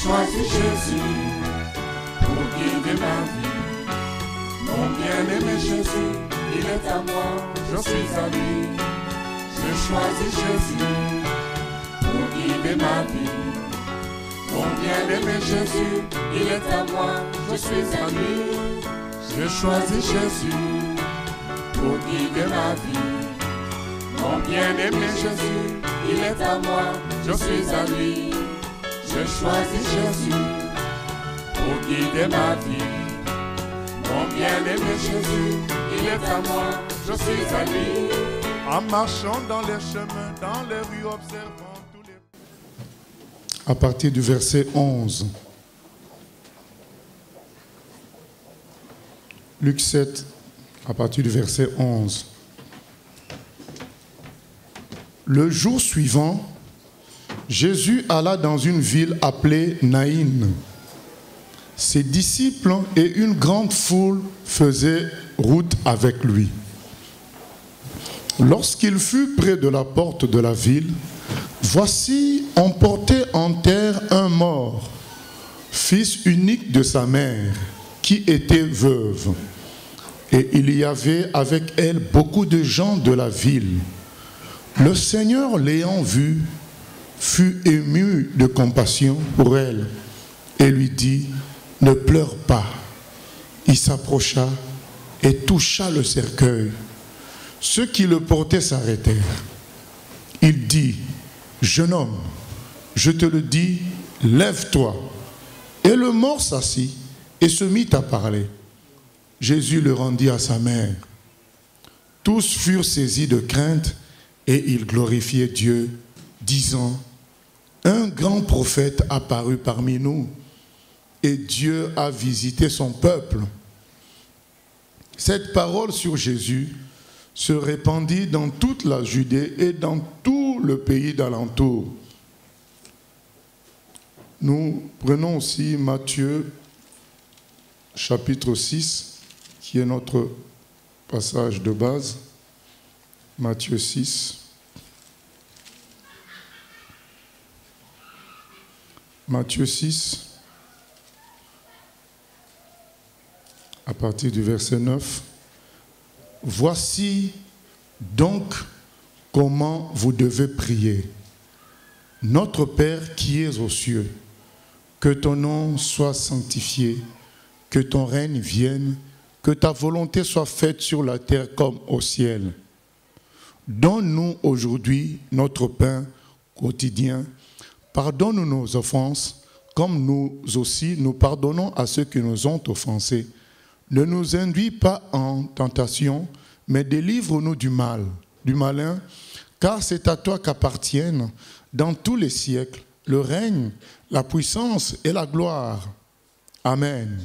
choisi Jésus pour guider ma vie. Mon bien-aimé Jésus, il est à moi, je suis à lui. J'ai choisi Jésus pour guider ma vie. Mon bien-aimé Jésus, il est à moi, je suis à lui. J'ai choisi Jésus pour guider ma vie. Mon bien-aimé Jésus, il est à moi, je suis à lui. J'ai choisi Jésus pour guider ma vie. Mon bien-aimé Jésus, il est à moi, je suis à lui. En marchant dans les chemins, dans les rues, observant tous les... À partir du verset 11. Luc 7, à partir du verset 11. Le jour suivant, Jésus alla dans une ville appelée Naïn. Ses disciples et une grande foule faisaient route avec lui. Lorsqu'il fut près de la porte de la ville, voici, on portait en terre un mort, fils unique de sa mère, qui était veuve. Et il y avait avec elle beaucoup de gens de la ville. Le Seigneur, l'ayant vue, fut ému de compassion pour elle et lui dit, « Ne pleure pas. » Il s'approcha et toucha le cercueil. Ceux qui le portaient s'arrêtèrent. Il dit, « Jeune homme, je te le dis, lève-toi. » Et le mort s'assit et se mit à parler. Jésus le rendit à sa mère. Tous furent saisis de crainte et ils glorifiaient Dieu, disant, « Un grand prophète apparut parmi nous, et Dieu a visité son peuple. » Cette parole sur Jésus se répandit dans toute la Judée et dans tout le pays d'alentour. Nous prenons aussi Matthieu, chapitre 6, qui est notre passage de base. Matthieu 6. Matthieu 6, à partir du verset 9. Voici donc comment vous devez prier. Notre Père qui es aux cieux, que ton nom soit sanctifié, que ton règne vienne, que ta volonté soit faite sur la terre comme au ciel. Donne-nous aujourd'hui notre pain quotidien. Pardonne-nous nos offenses, comme nous aussi nous pardonnons à ceux qui nous ont offensés. Ne nous induis pas en tentation, mais délivre-nous du malin, car c'est à toi qu'appartiennent dans tous les siècles le règne, la puissance et la gloire. Amen.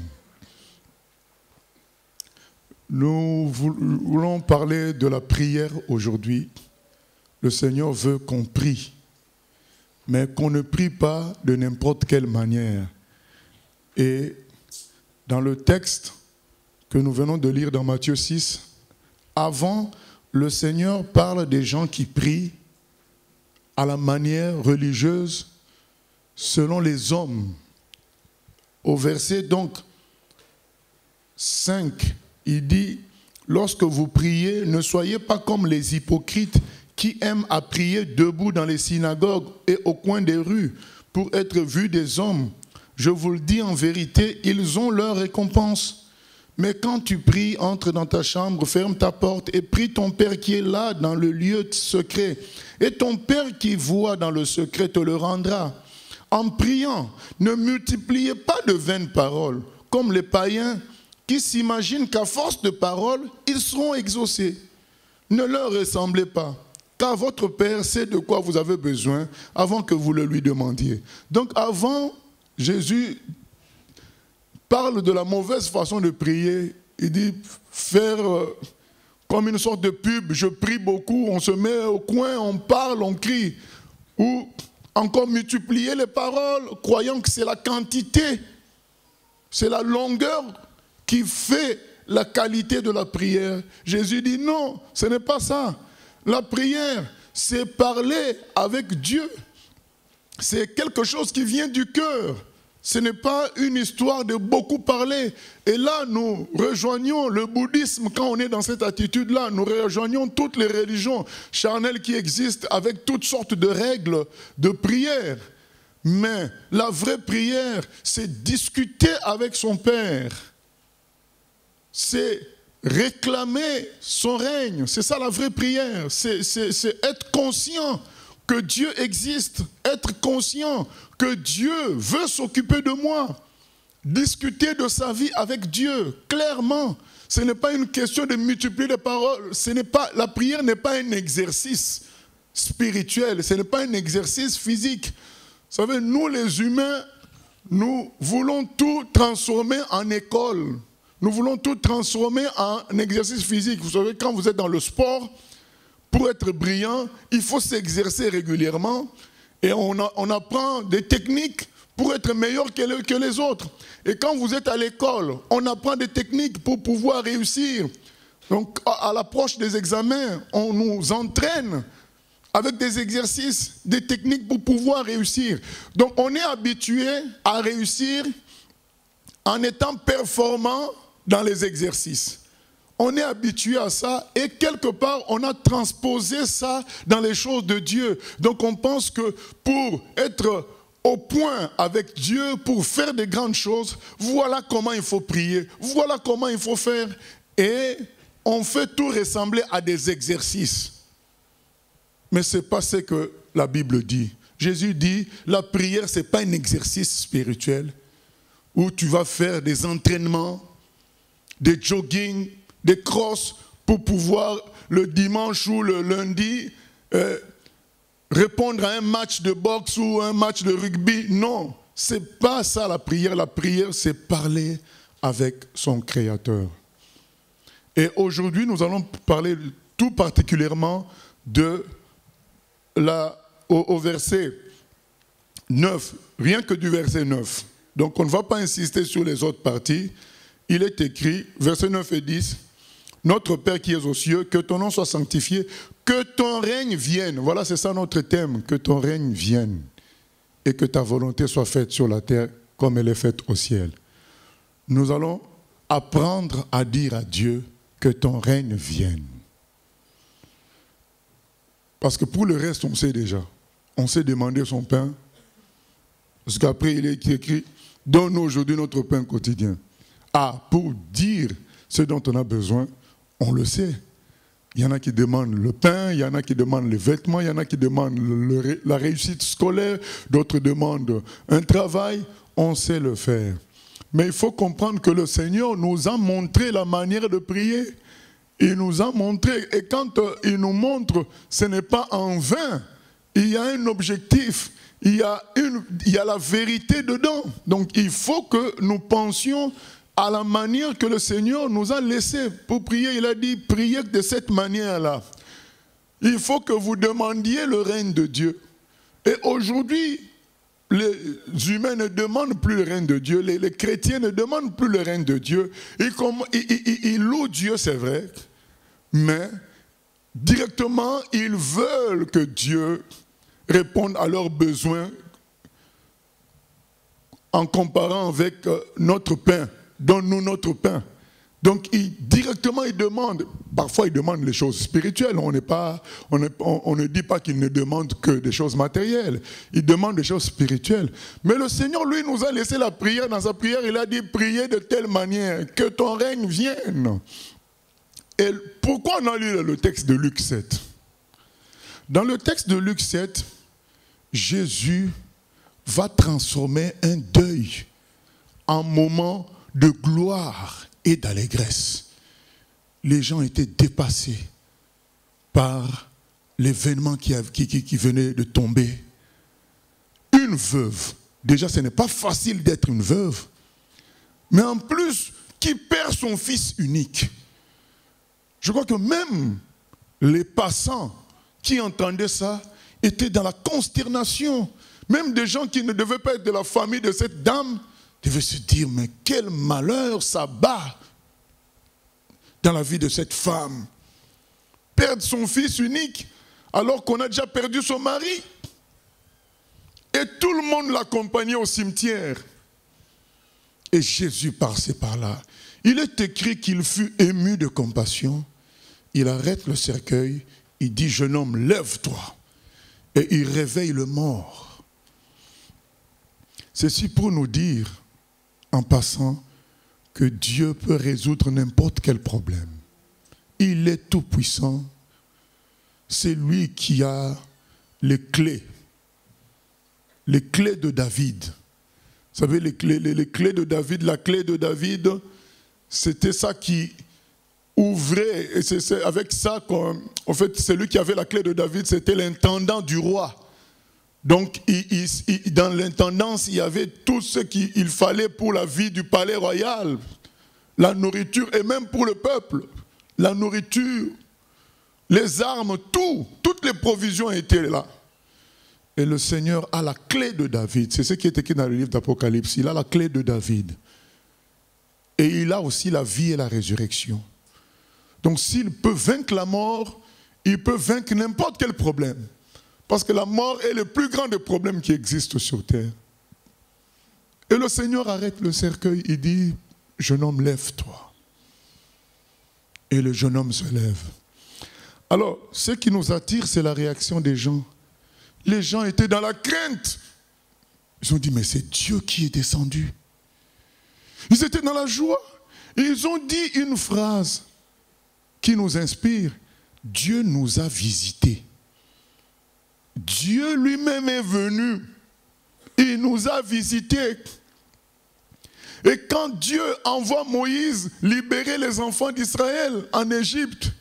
Nous voulons parler de la prière aujourd'hui. Le Seigneur veut qu'on prie, mais qu'on ne prie pas de n'importe quelle manière. Et dans le texte que nous venons de lire dans Matthieu 6, avant, le Seigneur parle des gens qui prient à la manière religieuse selon les hommes. Au verset donc 5, il dit, « Lorsque vous priez, ne soyez pas comme les hypocrites qui aiment à prier debout dans les synagogues et au coin des rues pour être vus des hommes. Je vous le dis en vérité, ils ont leur récompense. Mais quand tu pries, entre dans ta chambre, ferme ta porte et prie ton Père qui est là dans le lieu secret. Et ton Père qui voit dans le secret te le rendra. En priant, ne multipliez pas de vaines paroles, comme les païens qui s'imaginent qu'à force de paroles, ils seront exaucés. Ne leur ressemblez pas, car votre Père sait de quoi vous avez besoin avant que vous le lui demandiez. » Donc avant, Jésus parle de la mauvaise façon de prier. Il dit faire comme une sorte de pub, je prie beaucoup, on se met au coin, on parle, on crie. Ou encore multiplier les paroles, croyant que c'est la quantité, c'est la longueur qui fait la qualité de la prière. Jésus dit non, ce n'est pas ça. La prière, c'est parler avec Dieu. C'est quelque chose qui vient du cœur. Ce n'est pas une histoire de beaucoup parler. Et là, nous rejoignons le bouddhisme quand on est dans cette attitude-là. Nous rejoignons toutes les religions charnelles qui existent avec toutes sortes de règles de prière. Mais la vraie prière, c'est discuter avec son Père. C'est réclamer son règne. C'est ça la vraie prière. C'est être conscient que Dieu existe. Être conscient que Dieu veut s'occuper de moi. Discuter de sa vie avec Dieu, clairement. Ce n'est pas une question de multiplier les paroles. La prière n'est pas un exercice spirituel. Ce n'est pas un exercice physique. Vous savez, nous les humains, nous voulons tout transformer en école. Nous voulons tout transformer en exercice physique. Vous savez, quand vous êtes dans le sport, pour être brillant, il faut s'exercer régulièrement. Et on apprend des techniques pour être meilleur que les autres. Et quand vous êtes à l'école, on apprend des techniques pour pouvoir réussir. Donc, à l'approche des examens, on nous entraîne avec des exercices, des techniques pour pouvoir réussir. Donc, on est habitué à réussir en étant performant dans les exercices. On est habitué à ça et quelque part, on a transposé ça dans les choses de Dieu. Donc on pense que pour être au point avec Dieu, pour faire de grandes choses, voilà comment il faut prier, voilà comment il faut faire. Et on fait tout ressembler à des exercices. Mais ce n'est pas ce que la Bible dit. Jésus dit, la prière, ce n'est pas un exercice spirituel où tu vas faire des entraînements, des jogging, des crosses pour pouvoir le dimanche ou le lundi répondre à un match de boxe ou un match de rugby. Non, ce n'est pas ça la prière. La prière, c'est parler avec son Créateur. Et aujourd'hui, nous allons parler tout particulièrement au verset 9, rien que du verset 9. Donc on ne va pas insister sur les autres parties. Il est écrit, versets 9 et 10, « Notre Père qui es aux cieux, que ton nom soit sanctifié, que ton règne vienne. » Voilà, c'est ça notre thème, que ton règne vienne et que ta volonté soit faite sur la terre comme elle est faite au ciel. Nous allons apprendre à dire à Dieu que ton règne vienne. Parce que pour le reste, on sait déjà. On sait demander son pain. Parce qu'après, il est écrit, « Donne-nous aujourd'hui notre pain quotidien. » Ah, pour dire ce dont on a besoin, on le sait. Il y en a qui demandent le pain, il y en a qui demandent les vêtements, il y en a qui demandent la réussite scolaire, d'autres demandent un travail. On sait le faire. Mais il faut comprendre que le Seigneur nous a montré la manière de prier. Il nous a montré, et quand il nous montre, ce n'est pas en vain. Il y a un objectif, il y a la vérité dedans. Donc il faut que nous pensions à la manière que le Seigneur nous a laissé pour prier. Il a dit, priez de cette manière-là. Il faut que vous demandiez le règne de Dieu. Et aujourd'hui, les humains ne demandent plus le règne de Dieu. Les chrétiens ne demandent plus le règne de Dieu. Ils louent Dieu, c'est vrai. Mais directement, ils veulent que Dieu réponde à leurs besoins en comparant avec notre pain. Donne-nous notre pain. Donc directement ils demandent, parfois ils demandent les choses spirituelles, on ne dit pas qu'ils ne demandent que des choses matérielles, ils demandent des choses spirituelles. Mais le Seigneur, lui, nous a laissé la prière. Dans sa prière, il a dit, priez de telle manière que ton règne vienne. Et pourquoi on a lu le texte de Luc 7? Dans le texte de Luc 7, Jésus va transformer un deuil en moment de gloire et d'allégresse. Les gens étaient dépassés par l'événement qui venait de tomber. Une veuve, déjà ce n'est pas facile d'être une veuve, mais en plus qui perd son fils unique. Je crois que même les passants qui entendaient ça étaient dans la consternation. Même des gens qui ne devaient pas être de la famille de cette dame devaient se dire, mais quel malheur s'abat dans la vie de cette femme. Perdre son fils unique alors qu'on a déjà perdu son mari. Et tout le monde l'accompagnait au cimetière. Et Jésus passait par là. Il est écrit qu'il fut ému de compassion. Il arrête le cercueil. Il dit, jeune homme, lève-toi. Et il réveille le mort. Ceci pour nous dire, en passant, que Dieu peut résoudre n'importe quel problème. Il est tout puissant. C'est lui qui a les clés de David. Vous savez, les clés de David, la clé de David, c'était ça qui ouvrait, et c'est avec ça en fait, celui qui avait la clé de David, c'était l'intendant du roi. Donc, dans l'intendance, il y avait tout ce qu'il fallait pour la vie du palais royal, la nourriture, et même pour le peuple, la nourriture, les armes, toutes les provisions étaient là. Et le Seigneur a la clé de David. C'est ce qui est écrit dans le livre d'Apocalypse. Il a la clé de David. Et il a aussi la vie et la résurrection. Donc s'il peut vaincre la mort, il peut vaincre n'importe quel problème. Parce que la mort est le plus grand des problèmes qui existent sur terre. Et le Seigneur arrête le cercueil. Il dit, jeune homme, lève-toi. Et le jeune homme se lève. Alors, ce qui nous attire, c'est la réaction des gens. Les gens étaient dans la crainte. Ils ont dit, mais c'est Dieu qui est descendu. Ils étaient dans la joie. Et ils ont dit une phrase qui nous inspire. Dieu nous a visités. Dieu lui-même est venu. Il nous a visités. Et quand Dieu envoie Moïse libérer les enfants d'Israël en Égypte,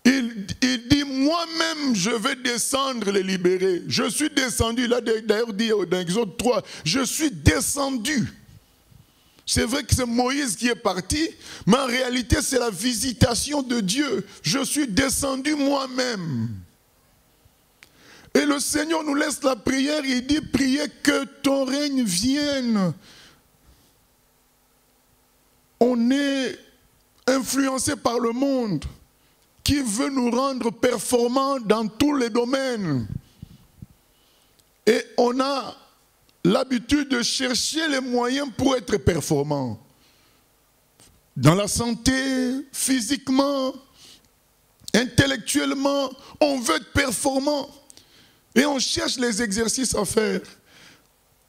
il dit, moi-même, je vais descendre les libérer. Je suis descendu, il a d'ailleurs dit dans Exode 3, je suis descendu. C'est vrai que c'est Moïse qui est parti, mais en réalité, c'est la visitation de Dieu. Je suis descendu moi-même. Et le Seigneur nous laisse la prière, il dit, priez que ton règne vienne. On est influencé par le monde qui veut nous rendre performants dans tous les domaines. Et on a l'habitude de chercher les moyens pour être performants. Dans la santé, physiquement, intellectuellement, on veut être performant. Et on cherche les exercices à faire.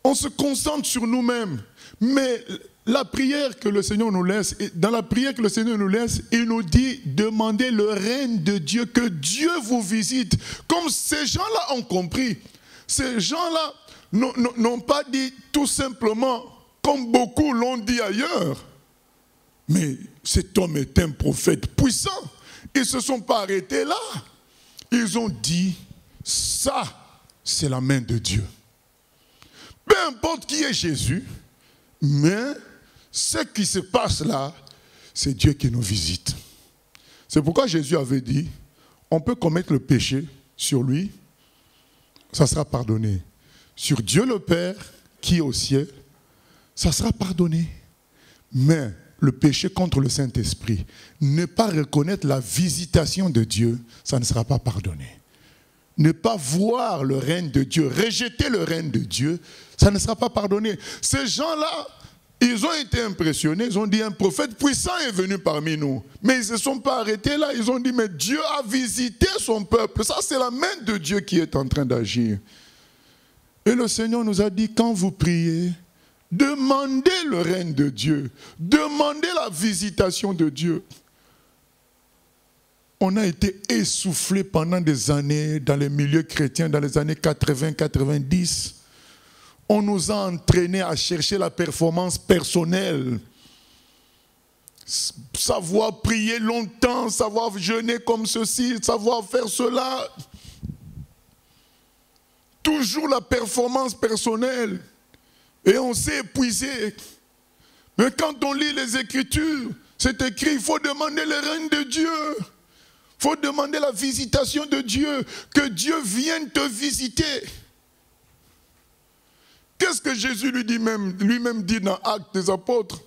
On se concentre sur nous-mêmes. Mais la prière que le Seigneur nous laisse, dans la prière que le Seigneur nous laisse, il nous dit, demandez le règne de Dieu, que Dieu vous visite. Comme ces gens-là ont compris. Ces gens-là n'ont pas dit tout simplement, comme beaucoup l'ont dit ailleurs, mais cet homme est un prophète puissant. Ils ne se sont pas arrêtés là. Ils ont dit, ça, c'est la main de Dieu. Peu importe qui est Jésus, mais ce qui se passe là, c'est Dieu qui nous visite. C'est pourquoi Jésus avait dit, on peut commettre le péché sur lui, ça sera pardonné. Sur Dieu le Père, qui est au ciel, ça sera pardonné. Mais le péché contre le Saint-Esprit, ne pas reconnaître la visitation de Dieu, ça ne sera pas pardonné. Ne pas voir le règne de Dieu, rejeter le règne de Dieu, ça ne sera pas pardonné. Ces gens-là, ils ont été impressionnés, ils ont dit un prophète puissant est venu parmi nous. Mais ils ne se sont pas arrêtés là, ils ont dit mais Dieu a visité son peuple. Ça c'est la main de Dieu qui est en train d'agir. Et le Seigneur nous a dit quand vous priez, demandez le règne de Dieu, demandez la visitation de Dieu. On a été essoufflés pendant des années dans les milieux chrétiens, dans les années 80-90. On nous a entraînés à chercher la performance personnelle. Savoir prier longtemps, savoir jeûner comme ceci, savoir faire cela. Toujours la performance personnelle. Et on s'est épuisé. Mais quand on lit les Écritures, c'est écrit, il faut demander le règne de Dieu. Il faut demander la visitation de Dieu, que Dieu vienne te visiter. Qu'est-ce que Jésus lui-même dit dans Actes des Apôtres?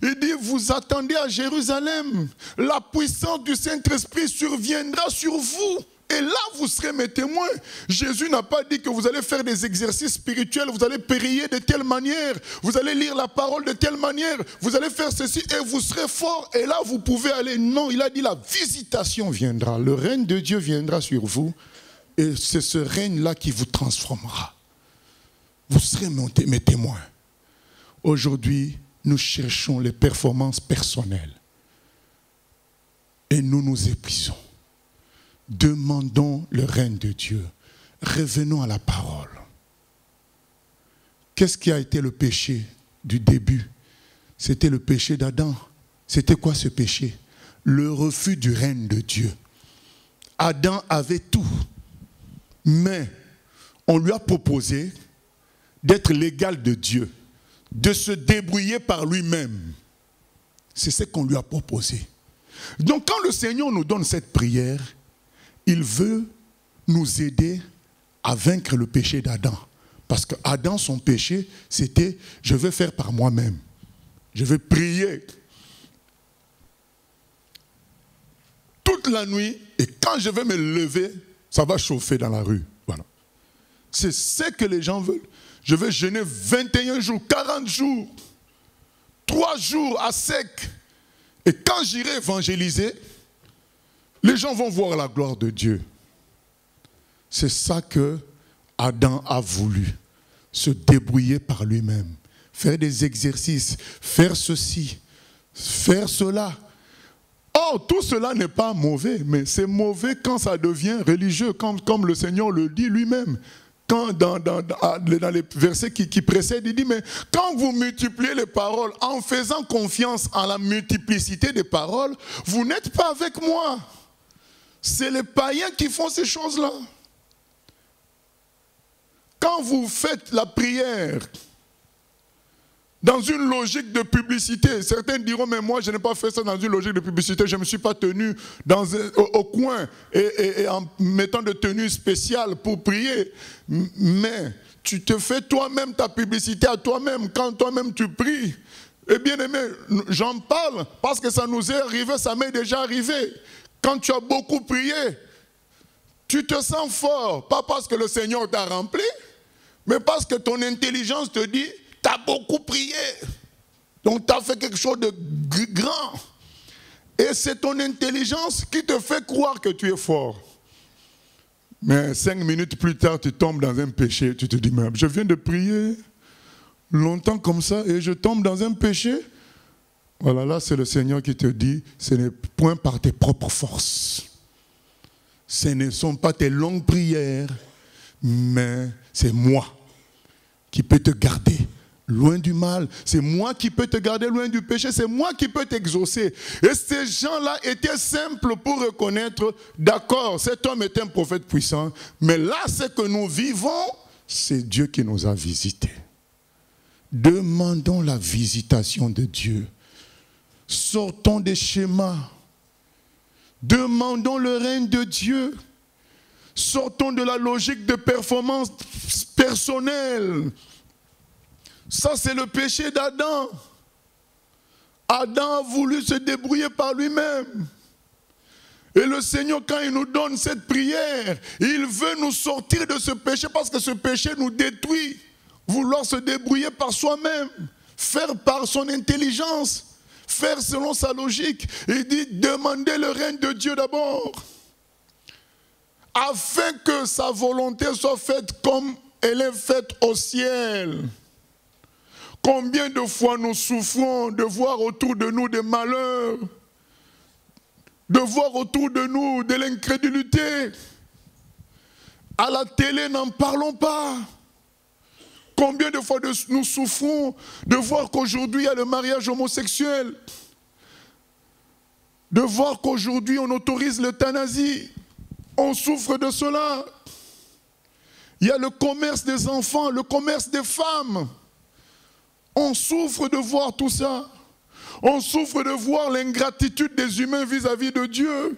Il dit, vous attendez à Jérusalem, la puissance du Saint-Esprit surviendra sur vous Et là, vous serez mes témoins. Jésus n'a pas dit que vous allez faire des exercices spirituels, vous allez prier de telle manière, vous allez lire la parole de telle manière, vous allez faire ceci et vous serez forts. Et là, vous pouvez aller. Non, il a dit la visitation viendra. Le règne de Dieu viendra sur vous. Et c'est ce règne-là qui vous transformera. Vous serez mes témoins. Aujourd'hui, nous cherchons les performances personnelles. Et nous nous épuisons. Demandons le règne de Dieu. Revenons à la parole. Qu'est-ce qui a été le péché du début? C'était le péché d'Adam. C'était quoi ce péché? Le refus du règne de Dieu. Adam avait tout. Mais on lui a proposé d'être l'égal de Dieu, de se débrouiller par lui-même. C'est ce qu'on lui a proposé. Donc quand le Seigneur nous donne cette prière, il veut nous aider à vaincre le péché d'Adam. Parce que Adam, son péché, c'était « je vais faire par moi-même. Je vais prier toute la nuit et quand je vais me lever, ça va chauffer dans la rue. » Voilà. C'est ce que les gens veulent. Je vais jeûner 21 jours, 40 jours, 3 jours à sec. Et quand j'irai évangéliser, les gens vont voir la gloire de Dieu. C'est ça que Adam a voulu. Se débrouiller par lui-même. Faire des exercices, faire ceci, faire cela. Or, tout cela n'est pas mauvais, mais c'est mauvais quand ça devient religieux, comme le Seigneur le dit lui-même. Quand dans les versets qui précèdent, il dit, mais quand vous multipliez les paroles en faisant confiance en la multiplicité des paroles, vous n'êtes pas avec moi. C'est les païens qui font ces choses-là. Quand vous faites la prière dans une logique de publicité, certains diront, mais moi je n'ai pas fait ça dans une logique de publicité, je ne me suis pas tenu au coin et en mettant de tenue spéciale pour prier. Mais tu te fais toi-même ta publicité à toi-même quand toi-même tu pries. Et bien aimé, j'en parle parce que ça nous est arrivé, ça m'est déjà arrivé. Quand tu as beaucoup prié, tu te sens fort, pas parce que le Seigneur t'a rempli, mais parce que ton intelligence te dit, tu as beaucoup prié. Donc tu as fait quelque chose de grand. Et c'est ton intelligence qui te fait croire que tu es fort. Mais 5 minutes plus tard, tu tombes dans un péché. Tu te dis, mais je viens de prier longtemps comme ça et je tombe dans un péché. Voilà, là c'est le Seigneur qui te dit, ce n'est point par tes propres forces. Ce ne sont pas tes longues prières, mais c'est moi qui peux te garder loin du mal. C'est moi qui peux te garder loin du péché. C'est moi qui peux t'exaucer. Et ces gens-là étaient simples pour reconnaître, d'accord, cet homme est un prophète puissant, mais là, ce que nous vivons, c'est Dieu qui nous a visités. Demandons la visitation de Dieu. Sortons des schémas. Demandons le règne de Dieu. Sortons de la logique de performance personnelle. Ça, c'est le péché d'Adam. Adam a voulu se débrouiller par lui-même. Et le Seigneur, quand il nous donne cette prière, il veut nous sortir de ce péché parce que ce péché nous détruit. Vouloir se débrouiller par soi-même, faire par son intelligence, faire selon sa logique. Il dit, demandez le règne de Dieu d'abord, afin que sa volonté soit faite comme elle est faite au ciel. Combien de fois nous souffrons de voir autour de nous des malheurs, de voir autour de nous de l'incrédulité. À la télé, n'en parlons pas. Combien de fois nous souffrons de voir qu'aujourd'hui il y a le mariage homosexuel, de voir qu'aujourd'hui on autorise l'euthanasie. On souffre de cela. Il y a le commerce des enfants, le commerce des femmes. On souffre de voir tout ça. On souffre de voir l'ingratitude des humains vis-à-vis de Dieu.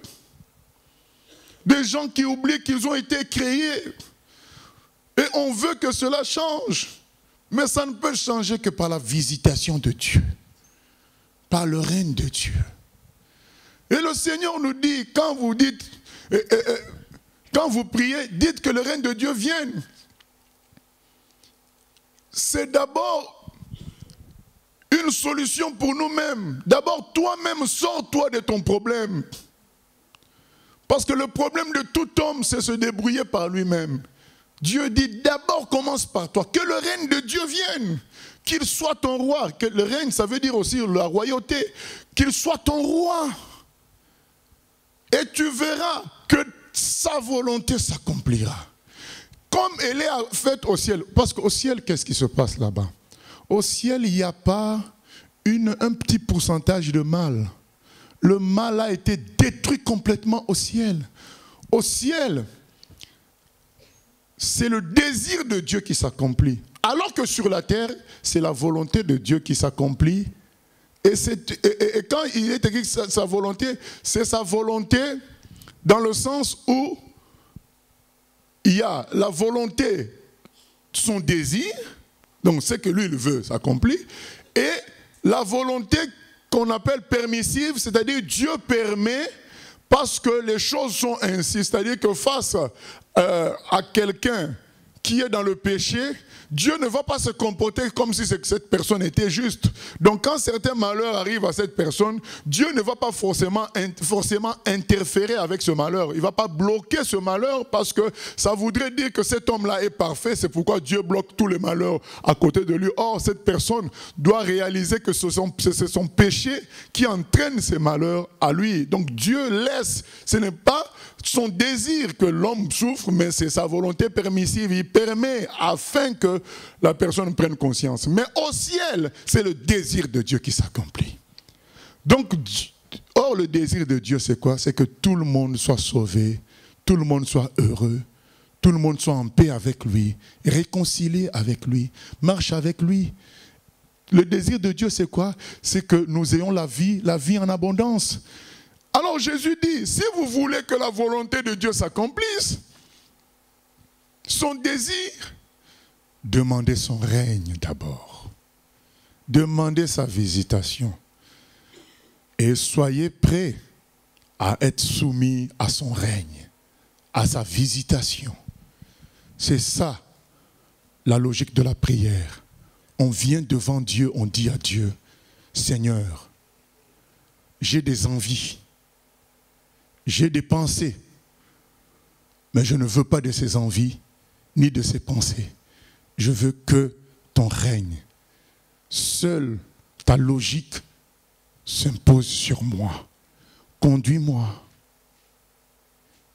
Des gens qui oublient qu'ils ont été créés. Et on veut que cela change. Mais ça ne peut changer que par la visitation de Dieu. Par le règne de Dieu. Et le Seigneur nous dit, quand vous dites, quand vous priez, dites que le règne de Dieu vienne. C'est d'abord une solution pour nous-mêmes. D'abord, toi-même, sors-toi de ton problème. Parce que le problème de tout homme, c'est se débrouiller par lui-même. Dieu dit, d'abord commence par toi. Que le règne de Dieu vienne. Qu'il soit ton roi. Que le règne, ça veut dire aussi la royauté. Qu'il soit ton roi. Et tu verras que sa volonté s'accomplira. Comme elle est faite au ciel. Parce qu'au ciel, qu'est-ce qui se passe là-bas? Au ciel, il n'y a pas un petit pourcentage de mal. Le mal a été détruit complètement au ciel. Au ciel, c'est le désir de Dieu qui s'accomplit. Alors que sur la terre, c'est la volonté de Dieu qui s'accomplit. Et quand il est écrit sa volonté, c'est sa volonté dans le sens où il y a la volonté, son désir, donc ce que lui il veut s'accomplit, et la volonté qu'on appelle permissive, c'est-à-dire Dieu permet parce que les choses sont ainsi, c'est-à-dire que face à quelqu'un qui est dans le péché, Dieu ne va pas se comporter comme si cette personne était juste. Donc quand certains malheurs arrivent à cette personne, Dieu ne va pas forcément interférer avec ce malheur. Il ne va pas bloquer ce malheur parce que ça voudrait dire que cet homme-là est parfait. C'est pourquoi Dieu bloque tous les malheurs à côté de lui. Or, cette personne doit réaliser que c'est son péché qui entraîne ces malheurs à lui. Donc Dieu laisse, ce n'est pas son désir que l'homme souffre, mais c'est sa volonté permissive. Il permet afin que la personne prenne conscience. Mais au ciel, c'est le désir de Dieu qui s'accomplit. Donc, or le désir de Dieu, c'est quoi? C'est que tout le monde soit sauvé, tout le monde soit heureux, tout le monde soit en paix avec lui, réconcilié avec lui, marche avec lui. Le désir de Dieu, c'est quoi? C'est que nous ayons la vie en abondance. Alors Jésus dit, si vous voulez que la volonté de Dieu s'accomplisse, son désir, demandez son règne d'abord. Demandez sa visitation. Et soyez prêts à être soumis à son règne, à sa visitation. C'est ça, la logique de la prière. On vient devant Dieu, on dit à Dieu, Seigneur, j'ai des envies, j'ai des pensées, mais je ne veux pas de ces envies, ni de ces pensées. Je veux que ton règne, seule ta logique s'impose sur moi. Conduis-moi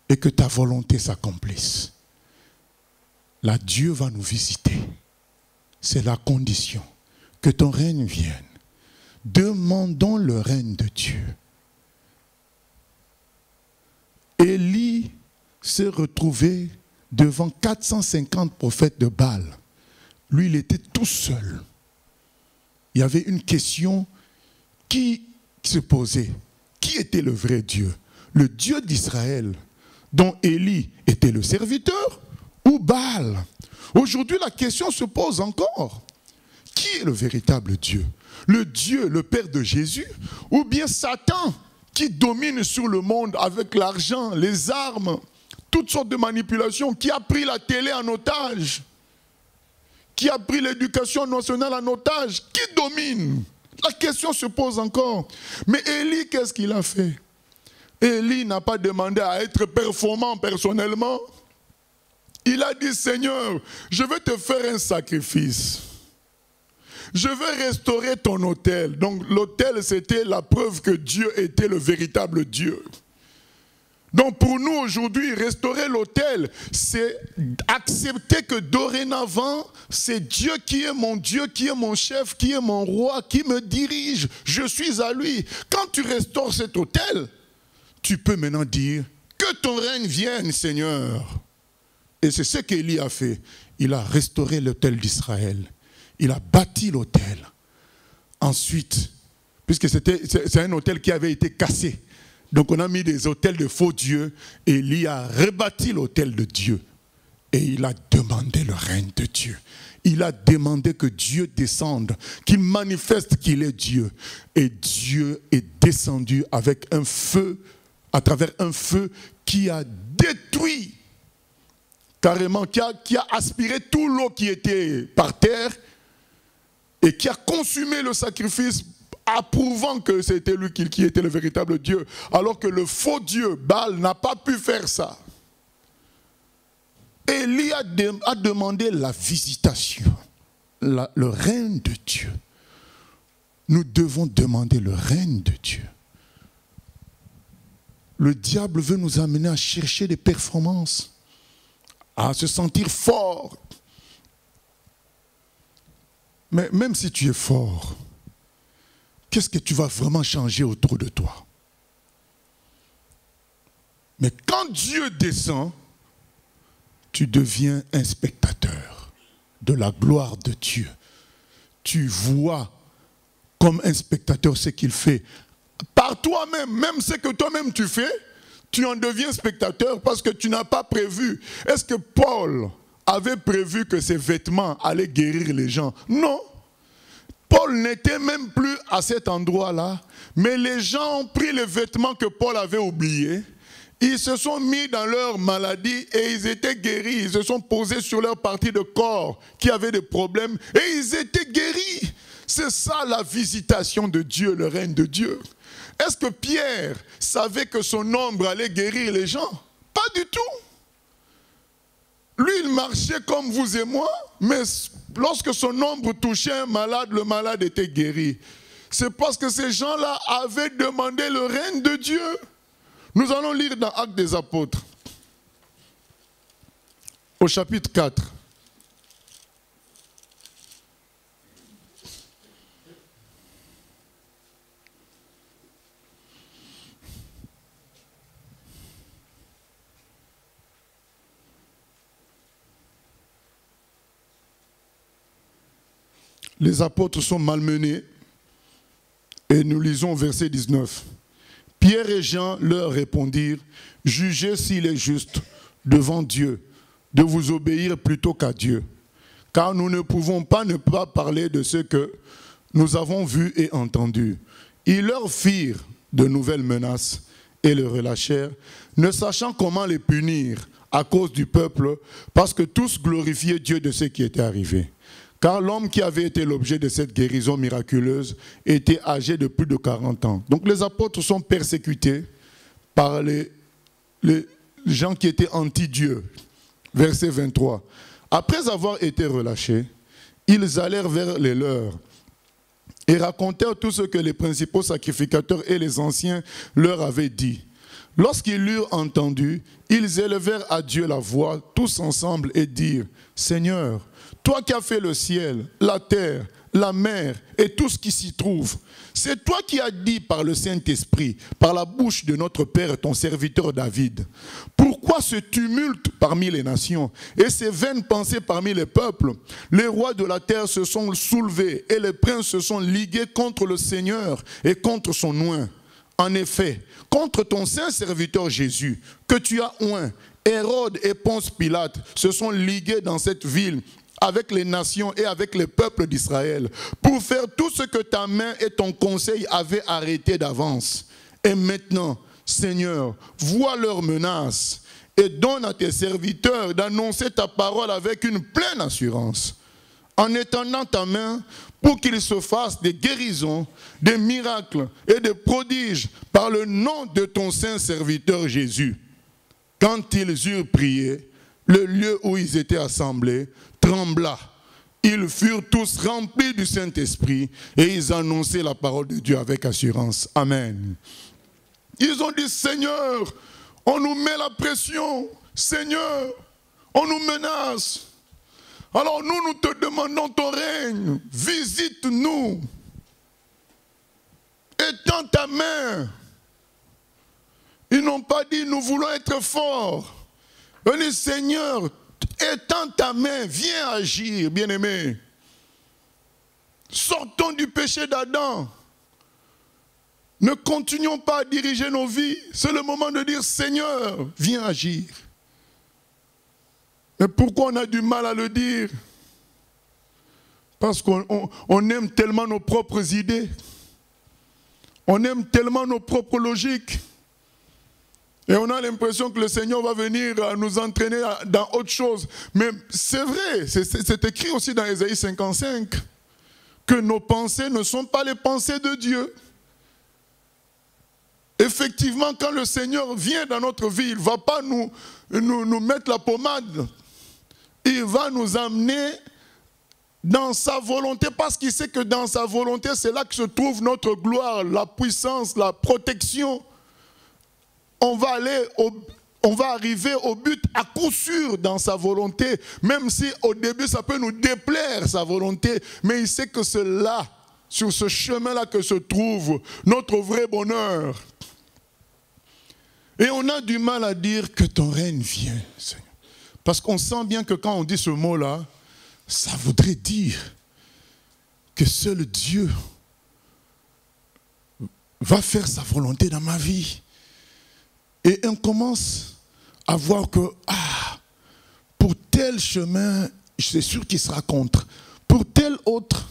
et que ta volonté s'accomplisse. Là, Dieu va nous visiter. C'est la condition. Que ton règne vienne. Demandons le règne de Dieu. Élie s'est retrouvé devant 450 prophètes de Baal. Lui, il était tout seul. Il y avait une question qui se posait. Qui était le vrai Dieu? Le Dieu d'Israël, dont Élie était le serviteur, ou Baal? Aujourd'hui, la question se pose encore. Qui est le véritable Dieu? Le Dieu, le Père de Jésus, ou bien Satan, qui domine sur le monde avec l'argent, les armes, toutes sortes de manipulations, qui a pris la télé en otage, qui a pris l'éducation nationale en otage, qui domine? La question se pose encore. Mais Élie, qu'est-ce qu'il a fait? Élie n'a pas demandé à être performant personnellement. Il a dit, Seigneur, je vais te faire un sacrifice. Je vais restaurer ton autel. Donc l'autel, c'était la preuve que Dieu était le véritable Dieu. Donc pour nous aujourd'hui, restaurer l'autel, c'est accepter que dorénavant, c'est Dieu qui est mon chef, qui est mon roi, qui me dirige. Je suis à lui. Quand tu restaures cet autel, tu peux maintenant dire que ton règne vienne, Seigneur. Et c'est ce qu'Élie a fait. Il a restauré l'autel d'Israël. Il a bâti l'autel. Ensuite, puisque c'est un autel qui avait été cassé, donc on a mis des autels de faux dieux, et Élie a rebâti l'autel de Dieu. Et il a demandé le règne de Dieu. Il a demandé que Dieu descende, qu'il manifeste qu'il est Dieu. Et Dieu est descendu avec un feu, à travers un feu qui a détruit carrément, qui a aspiré tout l'eau qui était par terre et qui a consumé le sacrifice, approuvant que c'était lui qui était le véritable Dieu, alors que le faux Dieu, Baal, n'a pas pu faire ça. Élie a demandé la visitation, le règne de Dieu. Nous devons demander le règne de Dieu. Le diable veut nous amener à chercher des performances, à se sentir fort. Mais même si tu es fort, qu'est-ce que tu vas vraiment changer autour de toi? Mais quand Dieu descend, tu deviens un spectateur de la gloire de Dieu. Tu vois comme un spectateur ce qu'il fait. Par toi-même, même ce que toi-même tu fais, tu en deviens spectateur parce que tu n'as pas prévu. Est-ce que Paul avait prévu que ses vêtements allaient guérir les gens? Non. Paul n'était même plus à cet endroit-là, mais les gens ont pris les vêtements que Paul avait oubliés. Ils se sont mis dans leur maladie et ils étaient guéris. Ils se sont posés sur leur partie de corps qui avait des problèmes et ils étaient guéris. C'est ça la visitation de Dieu, le règne de Dieu. Est-ce que Pierre savait que son ombre allait guérir les gens? Pas du tout. Lui, il marchait comme vous et moi, mais lorsque son ombre touchait un malade, le malade était guéri. C'est parce que ces gens-là avaient demandé le règne de Dieu. Nous allons lire dans Actes des Apôtres, au chapitre 4. Les apôtres sont malmenés et nous lisons verset 19. Pierre et Jean leur répondirent, « Jugez s'il est juste devant Dieu de vous obéir plutôt qu'à Dieu, car nous ne pouvons pas ne pas parler de ce que nous avons vu et entendu. » Ils leur firent de nouvelles menaces et le relâchèrent, ne sachant comment les punir à cause du peuple, parce que tous glorifiaient Dieu de ce qui était arrivé. Car l'homme qui avait été l'objet de cette guérison miraculeuse était âgé de plus de 40 ans. Donc les apôtres sont persécutés par les gens qui étaient anti-Dieu. Verset 23. Après avoir été relâchés, ils allèrent vers les leurs et racontèrent tout ce que les principaux sacrificateurs et les anciens leur avaient dit. Lorsqu'ils l'eurent entendu, ils élevèrent à Dieu la voix tous ensemble et dirent, « Seigneur, toi qui as fait le ciel, la terre, la mer et tout ce qui s'y trouve, c'est toi qui as dit par le Saint-Esprit, par la bouche de notre Père, ton serviteur David. Pourquoi ce tumulte parmi les nations et ces vaines pensées parmi les peuples? Les rois de la terre se sont soulevés et les princes se sont ligués contre le Seigneur et contre son oint. En effet, contre ton saint serviteur Jésus, que tu as oint, Hérode et Ponce Pilate se sont ligués dans cette ville avec les nations et avec les peuples d'Israël, pour faire tout ce que ta main et ton conseil avaient arrêté d'avance. Et maintenant, Seigneur, vois leurs menaces et donne à tes serviteurs d'annoncer ta parole avec une pleine assurance, en étendant ta main pour qu'ils se fassent des guérisons, des miracles et des prodiges par le nom de ton saint serviteur Jésus. Quand ils eurent prié, le lieu où ils étaient assemblés trembla. Ils furent tous remplis du Saint-Esprit et ils annonçaient la parole de Dieu avec assurance. Amen. Ils ont dit, Seigneur, on nous met la pression. Seigneur, on nous menace. Alors nous te demandons ton règne. Visite-nous. Étends ta main. Ils n'ont pas dit, nous voulons être forts. Ils disent, Seigneur, étends ta main, viens agir, bien-aimé. Sortons du péché d'Adam. Ne continuons pas à diriger nos vies. C'est le moment de dire, Seigneur, viens agir. Mais pourquoi on a du mal à le dire? Parce qu'on aime tellement nos propres idées. On aime tellement nos propres logiques. Et on a l'impression que le Seigneur va venir nous entraîner dans autre chose. Mais c'est vrai, c'est écrit aussi dans Ésaïe 55, que nos pensées ne sont pas les pensées de Dieu. Effectivement, quand le Seigneur vient dans notre vie, il ne va pas nous mettre la pommade. Il va nous amener dans sa volonté, parce qu'il sait que dans sa volonté, c'est là que se trouve notre gloire, la puissance, la protection. On va arriver au but à coup sûr dans sa volonté, même si au début ça peut nous déplaire sa volonté, mais il sait que c'est là, sur ce chemin-là que se trouve notre vrai bonheur. Et on a du mal à dire que ton règne vient, Seigneur. Parce qu'on sent bien que quand on dit ce mot-là, ça voudrait dire que seul Dieu va faire sa volonté dans ma vie. Et on commence à voir que, pour tel chemin, c'est sûr qu'il sera contre. Pour tel autre,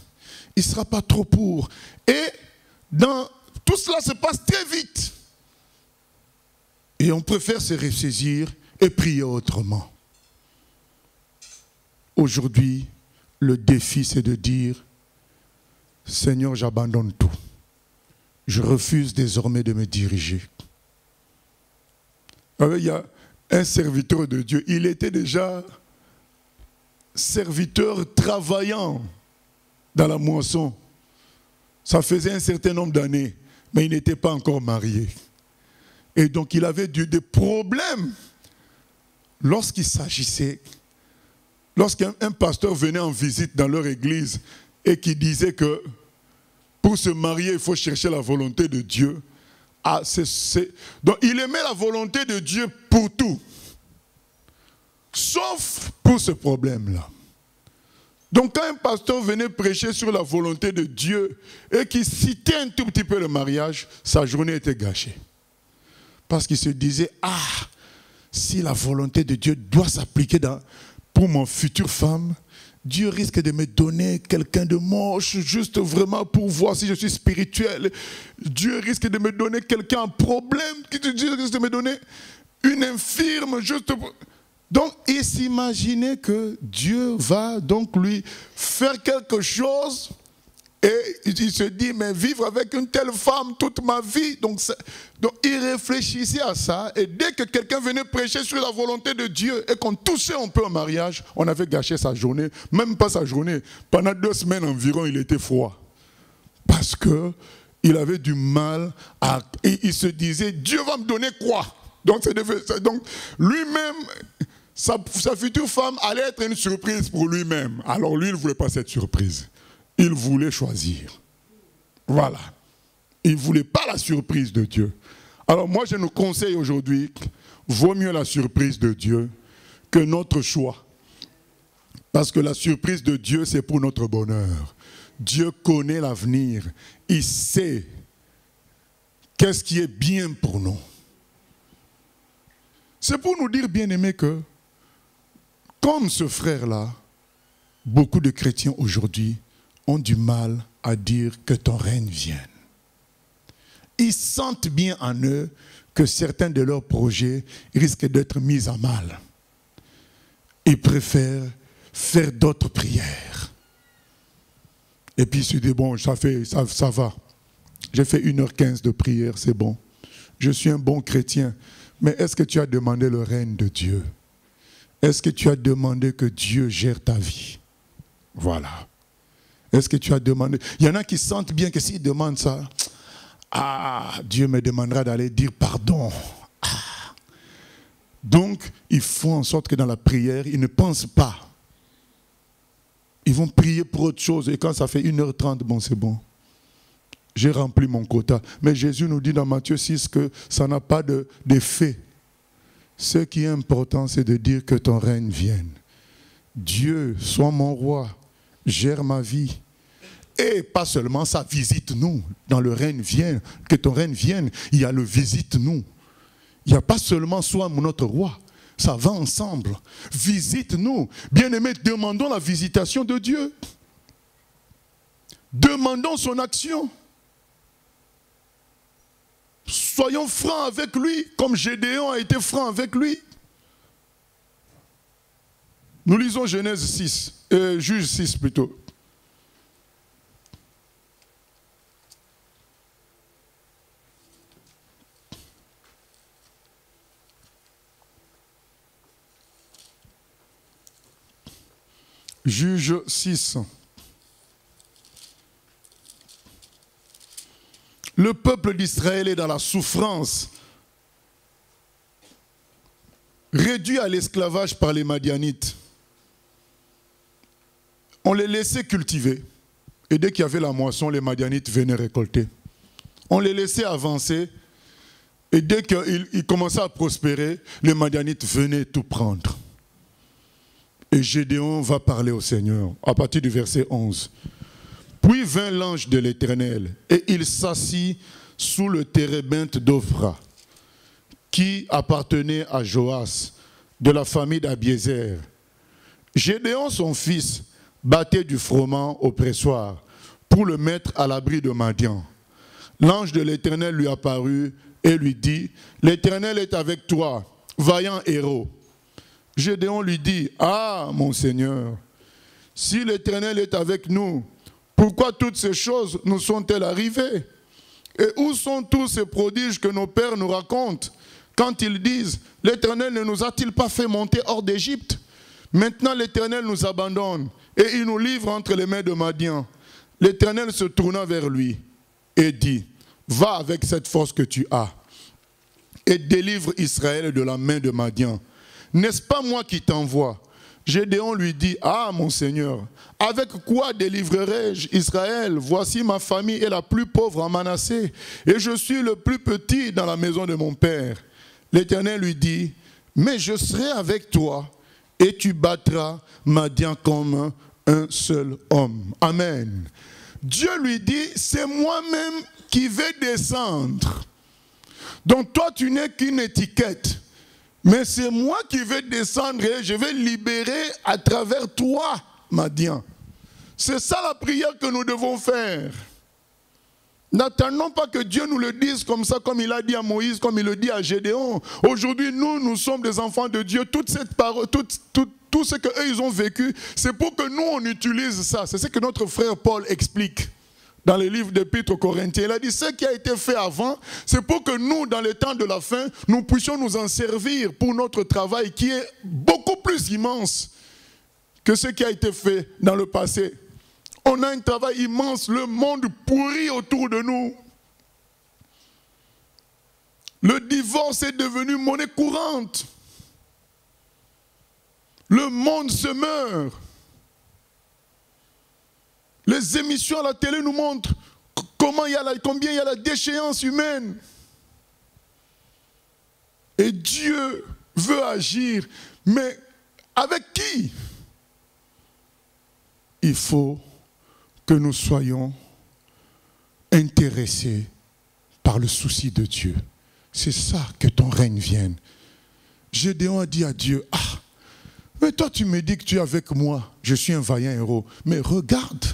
il ne sera pas trop pour. Et tout cela se passe très vite. Et on préfère se ressaisir et prier autrement. Aujourd'hui, le défi, c'est de dire, Seigneur, j'abandonne tout. Je refuse désormais de me diriger. Il y a un serviteur de Dieu. Il était déjà serviteur travaillant dans la moisson. Ça faisait un certain nombre d'années, mais il n'était pas encore marié. Et donc il avait des problèmes lorsqu'il s'agissait, lorsqu'un pasteur venait en visite dans leur église et qui disait que pour se marier, il faut chercher la volonté de Dieu. Donc il aimait la volonté de Dieu pour tout, sauf pour ce problème-là. Donc quand un pasteur venait prêcher sur la volonté de Dieu et qu'il citait un tout petit peu le mariage, sa journée était gâchée. Parce qu'il se disait, si la volonté de Dieu doit s'appliquer pour mon future femme, Dieu risque de me donner quelqu'un de moche, juste vraiment pour voir si je suis spirituel. Dieu risque de me donner quelqu'un en problème. Dieu risque de me donner une infirme, juste pour... Donc, il s'imaginait que Dieu va donc lui faire quelque chose. Et il se dit, mais vivre avec une telle femme toute ma vie. Donc il réfléchissait à ça. Et dès que quelqu'un venait prêcher sur la volonté de Dieu et qu'on touchait un peu au mariage, on avait gâché sa journée. Même pas sa journée. Pendant 2 semaines environ, il était froid. Parce qu'il avait du mal à... Et il se disait, Dieu va me donner quoi? Donc lui-même, sa future femme allait être une surprise pour lui-même. Alors lui, il ne voulait pas cette surprise. Il voulait choisir. Voilà. Il ne voulait pas la surprise de Dieu. Alors moi, je nous conseille aujourd'hui, vaut mieux la surprise de Dieu que notre choix. Parce que la surprise de Dieu, c'est pour notre bonheur. Dieu connaît l'avenir. Il sait qu'est-ce qui est bien pour nous. C'est pour nous dire, bien-aimés, que comme ce frère-là, beaucoup de chrétiens aujourd'hui ont du mal à dire que ton règne vienne. Ils sentent bien en eux que certains de leurs projets risquent d'être mis à mal. Ils préfèrent faire d'autres prières. Et puis ils se disent, bon, ça va. J'ai fait 1h15 de prière, c'est bon. Je suis un bon chrétien. Mais est-ce que tu as demandé le règne de Dieu? Est-ce que tu as demandé que Dieu gère ta vie? Voilà. Est-ce que tu as demandé? Il y en a qui sentent bien que s'ils demandent ça, Dieu me demandera d'aller dire pardon. Donc, ils font en sorte que dans la prière, ils ne pensent pas. Ils vont prier pour autre chose. Et quand ça fait 1h30, bon, c'est bon. J'ai rempli mon quota. Mais Jésus nous dit dans Matthieu 6 que ça n'a pas d'effet. Ce qui est important, c'est de dire que ton règne vienne. Dieu, sois mon roi. Gère ma vie. Et pas seulement ça, visite-nous. Dans le règne vienne, que ton règne vienne, il y a le visite-nous. Il n'y a pas seulement sois notre roi. Ça va ensemble. Visite-nous. Bien-aimés, demandons la visitation de Dieu. Demandons son action. Soyons francs avec lui, comme Gédéon a été franc avec lui. Nous lisons Genèse 6, Juge 6 plutôt. Juge 6. Le peuple d'Israël est dans la souffrance, réduit à l'esclavage par les Madianites. On les laissait cultiver. Et dès qu'il y avait la moisson, les Madianites venaient récolter. On les laissait avancer. Et dès qu'ils commençaient à prospérer, les Madianites venaient tout prendre. Et Gédéon va parler au Seigneur, à partir du verset 11. Puis vint l'ange de l'Éternel, et il s'assit sous le térébinthe d'Ophra, qui appartenait à Joas, de la famille d'Abiézer. Gédéon, son fils, battait du froment au pressoir, pour le mettre à l'abri de Madian. L'ange de l'Éternel lui apparut et lui dit, « L'Éternel est avec toi, vaillant héros. » Gédéon lui dit, « Ah, mon Seigneur, si l'Éternel est avec nous, pourquoi toutes ces choses nous sont-elles arrivées? Et où sont tous ces prodiges que nos pères nous racontent quand ils disent, l'Éternel ne nous a-t-il pas fait monter hors d'Égypte? Maintenant l'Éternel nous abandonne et il nous livre entre les mains de Madian. » L'Éternel se tourna vers lui et dit, « Va avec cette force que tu as et délivre Israël de la main de Madian. N'est-ce pas moi qui t'envoie? » Gédéon lui dit, « Ah, mon Seigneur, avec quoi délivrerai-je Israël? Voici ma famille est la plus pauvre en Manassé, et je suis le plus petit dans la maison de mon père. » L'Éternel lui dit, « Mais je serai avec toi, et tu battras Madian comme un seul homme. » Amen. Dieu lui dit, « C'est moi-même qui vais descendre. Donc toi, tu n'es qu'une étiquette. Mais c'est moi qui vais descendre et je vais libérer à travers toi, Madian. » C'est ça la prière que nous devons faire. N'attendons pas que Dieu nous le dise comme ça, comme il a dit à Moïse, comme il le dit à Gédéon. Aujourd'hui, nous sommes des enfants de Dieu. Toute cette parole, tout ce qu'eux ils ont vécu, c'est pour que nous on utilise ça. C'est ce que notre frère Paul explique dans le livre d'Épître aux Corinthiens. Il a dit, ce qui a été fait avant, c'est pour que nous, dans les temps de la fin, nous puissions nous en servir pour notre travail qui est beaucoup plus immense que ce qui a été fait dans le passé. On a un travail immense, le monde pourrit autour de nous. Le divorce est devenu monnaie courante. Le monde se meurt. Les émissions à la télé nous montrent combien il y a la déchéance humaine. Et Dieu veut agir, mais avec qui? Il faut que nous soyons intéressés par le souci de Dieu. C'est ça, que ton règne vienne. Gédéon a dit à Dieu, « Ah, mais toi tu me dis que tu es avec moi, je suis un vaillant héros. Mais regarde,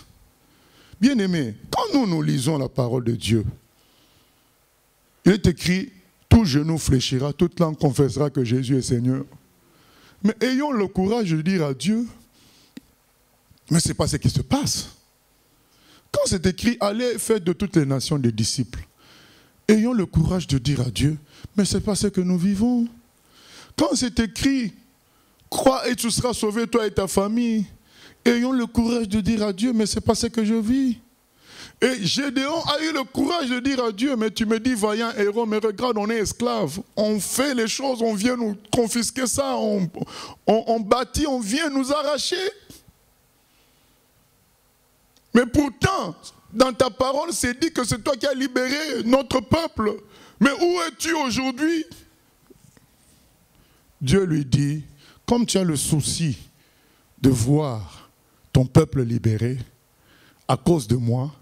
bien-aimé, quand nous lisons la parole de Dieu, il est écrit, tout genou fléchira, toute langue confessera que Jésus est Seigneur. Mais ayons le courage de dire à Dieu, mais ce n'est pas ce qui se passe. Quand c'est écrit, allez faire de toutes les nations des disciples, ayons le courage de dire à Dieu, mais ce n'est pas ce que nous vivons. Quand c'est écrit, crois et tu seras sauvé, toi et ta famille, ayons le courage de dire à Dieu, mais ce n'est pas ce que je vis. Et Gédéon a eu le courage de dire à Dieu, mais tu me dis vaillant héros, mais regarde, on est esclaves. On fait les choses, on vient nous confisquer ça, on bâtit, on vient nous arracher. Mais pourtant, dans ta parole, c'est dit que c'est toi qui as libéré notre peuple. Mais où es-tu aujourd'hui? Dieu lui dit, comme tu as le souci de voir ton peuple libéré à cause de moi,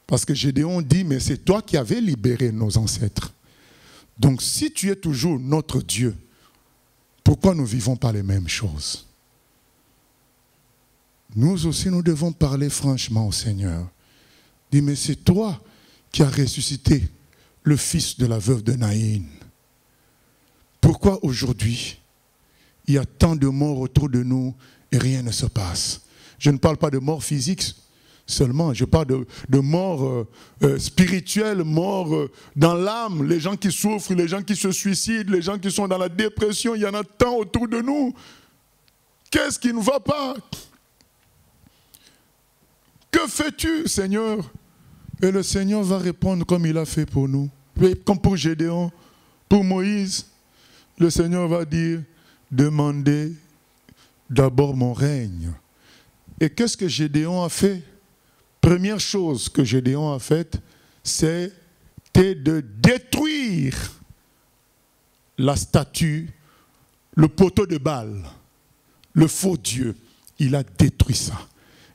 parce que Gédéon dit, mais c'est toi qui avais libéré nos ancêtres. Donc si tu es toujours notre Dieu, pourquoi nous ne vivons pas les mêmes choses? Nous aussi, nous devons parler franchement au Seigneur. Dis, mais c'est toi qui as ressuscité le fils de la veuve de Naïn? Pourquoi aujourd'hui, il y a tant de morts autour de nous et rien ne se passe? Je ne parle pas de mort physique seulement, je parle de mort spirituelle, mort dans l'âme, les gens qui souffrent, les gens qui se suicident, les gens qui sont dans la dépression, il y en a tant autour de nous. Qu'est-ce qui ne va pas? Que fais-tu, Seigneur? Et le Seigneur va répondre comme il a fait pour nous. Comme pour Gédéon, pour Moïse, le Seigneur va dire, demandez d'abord mon règne. Et qu'est-ce que Gédéon a fait? Première chose que Gédéon a faite, c'était de détruire la statue, le poteau de Baal, le faux Dieu. Il a détruit ça.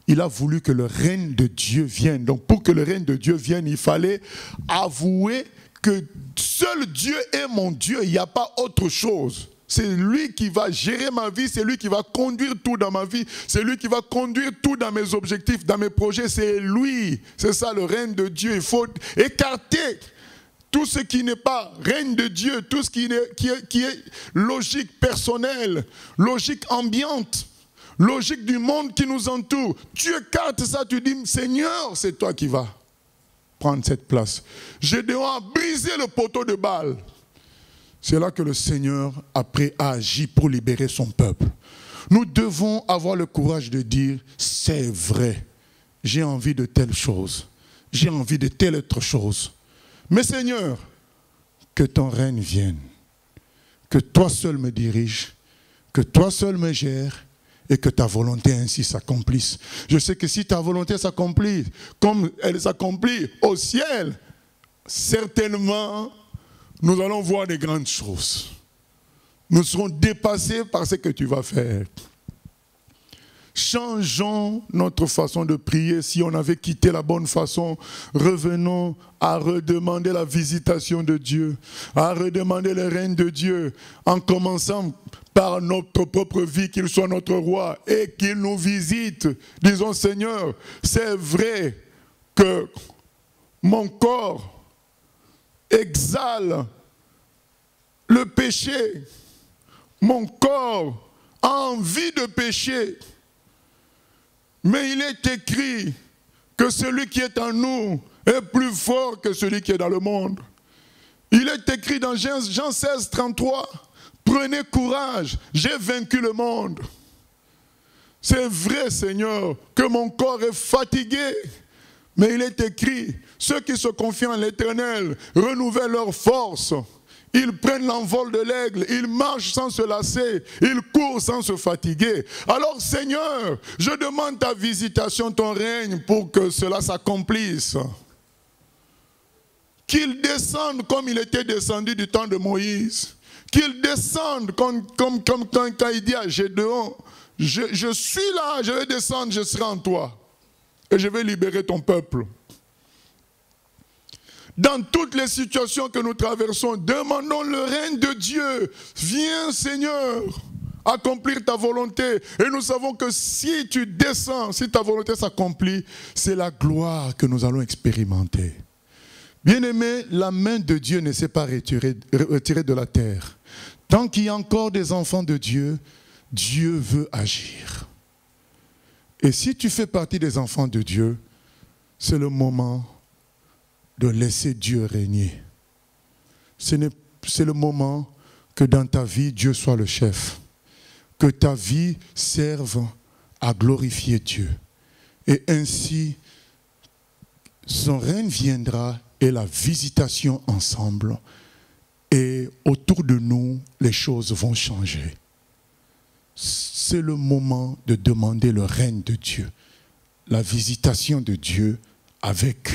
Il a voulu que le règne de Dieu vienne. Donc pour que le règne de Dieu vienne, il fallait avouer que seul Dieu est mon Dieu, il n'y a pas autre chose. C'est lui qui va gérer ma vie, c'est lui qui va conduire tout dans ma vie, c'est lui qui va conduire tout dans mes objectifs, dans mes projets, c'est lui. C'est ça le règne de Dieu. Il faut écarter tout ce qui n'est pas règne de Dieu, tout ce qui est logique personnelle, logique ambiante, logique du monde qui nous entoure. Tu écartes ça, tu dis, Seigneur, c'est toi qui vas prendre cette place. Gédéon a brisé le poteau de Baal. C'est là que le Seigneur, après, a agi pour libérer son peuple. Nous devons avoir le courage de dire, c'est vrai, j'ai envie de telle chose, j'ai envie de telle autre chose. Mais Seigneur, que ton règne vienne, que toi seul me dirige, que toi seul me gère, et que ta volonté ainsi s'accomplisse. Je sais que si ta volonté s'accomplit comme elle s'accomplit au ciel, certainement, nous allons voir des grandes choses. Nous serons dépassés par ce que tu vas faire. Changeons notre façon de prier. Si on avait quitté la bonne façon, revenons à redemander la visitation de Dieu, à redemander le règne de Dieu, en commençant par notre propre vie, qu'il soit notre roi et qu'il nous visite. Disons, Seigneur, c'est vrai que mon corps exhale le péché. Mon corps a envie de pécher. Mais il est écrit que celui qui est en nous est plus fort que celui qui est dans le monde. Il est écrit dans Jean 16, 33, prenez courage, j'ai vaincu le monde. C'est vrai, Seigneur, que mon corps est fatigué. Mais il est écrit, ceux qui se confient en l'Éternel renouvellent leur force. Ils prennent l'envol de l'aigle, ils marchent sans se lasser, ils courent sans se fatiguer. Alors Seigneur, je demande ta visitation, ton règne pour que cela s'accomplisse. Qu'il descende comme il était descendu du temps de Moïse. Qu'il descende comme quand il dit à Gédéon, je suis là, je vais descendre, je serai en toi. Et je vais libérer ton peuple. Dans toutes les situations que nous traversons, demandons le règne de Dieu. Viens, Seigneur, accomplir ta volonté. Et nous savons que si tu descends, si ta volonté s'accomplit, c'est la gloire que nous allons expérimenter. Bien-aimés, la main de Dieu ne s'est pas retirée de la terre. Tant qu'il y a encore des enfants de Dieu, Dieu veut agir. Et si tu fais partie des enfants de Dieu, c'est le moment de laisser Dieu régner. C'est le moment que dans ta vie, Dieu soit le chef. Que ta vie serve à glorifier Dieu. Et ainsi, son règne viendra et la visitation ensemble. Et autour de nous, les choses vont changer. C'est le moment de demander le règne de Dieu. La visitation de Dieu avec.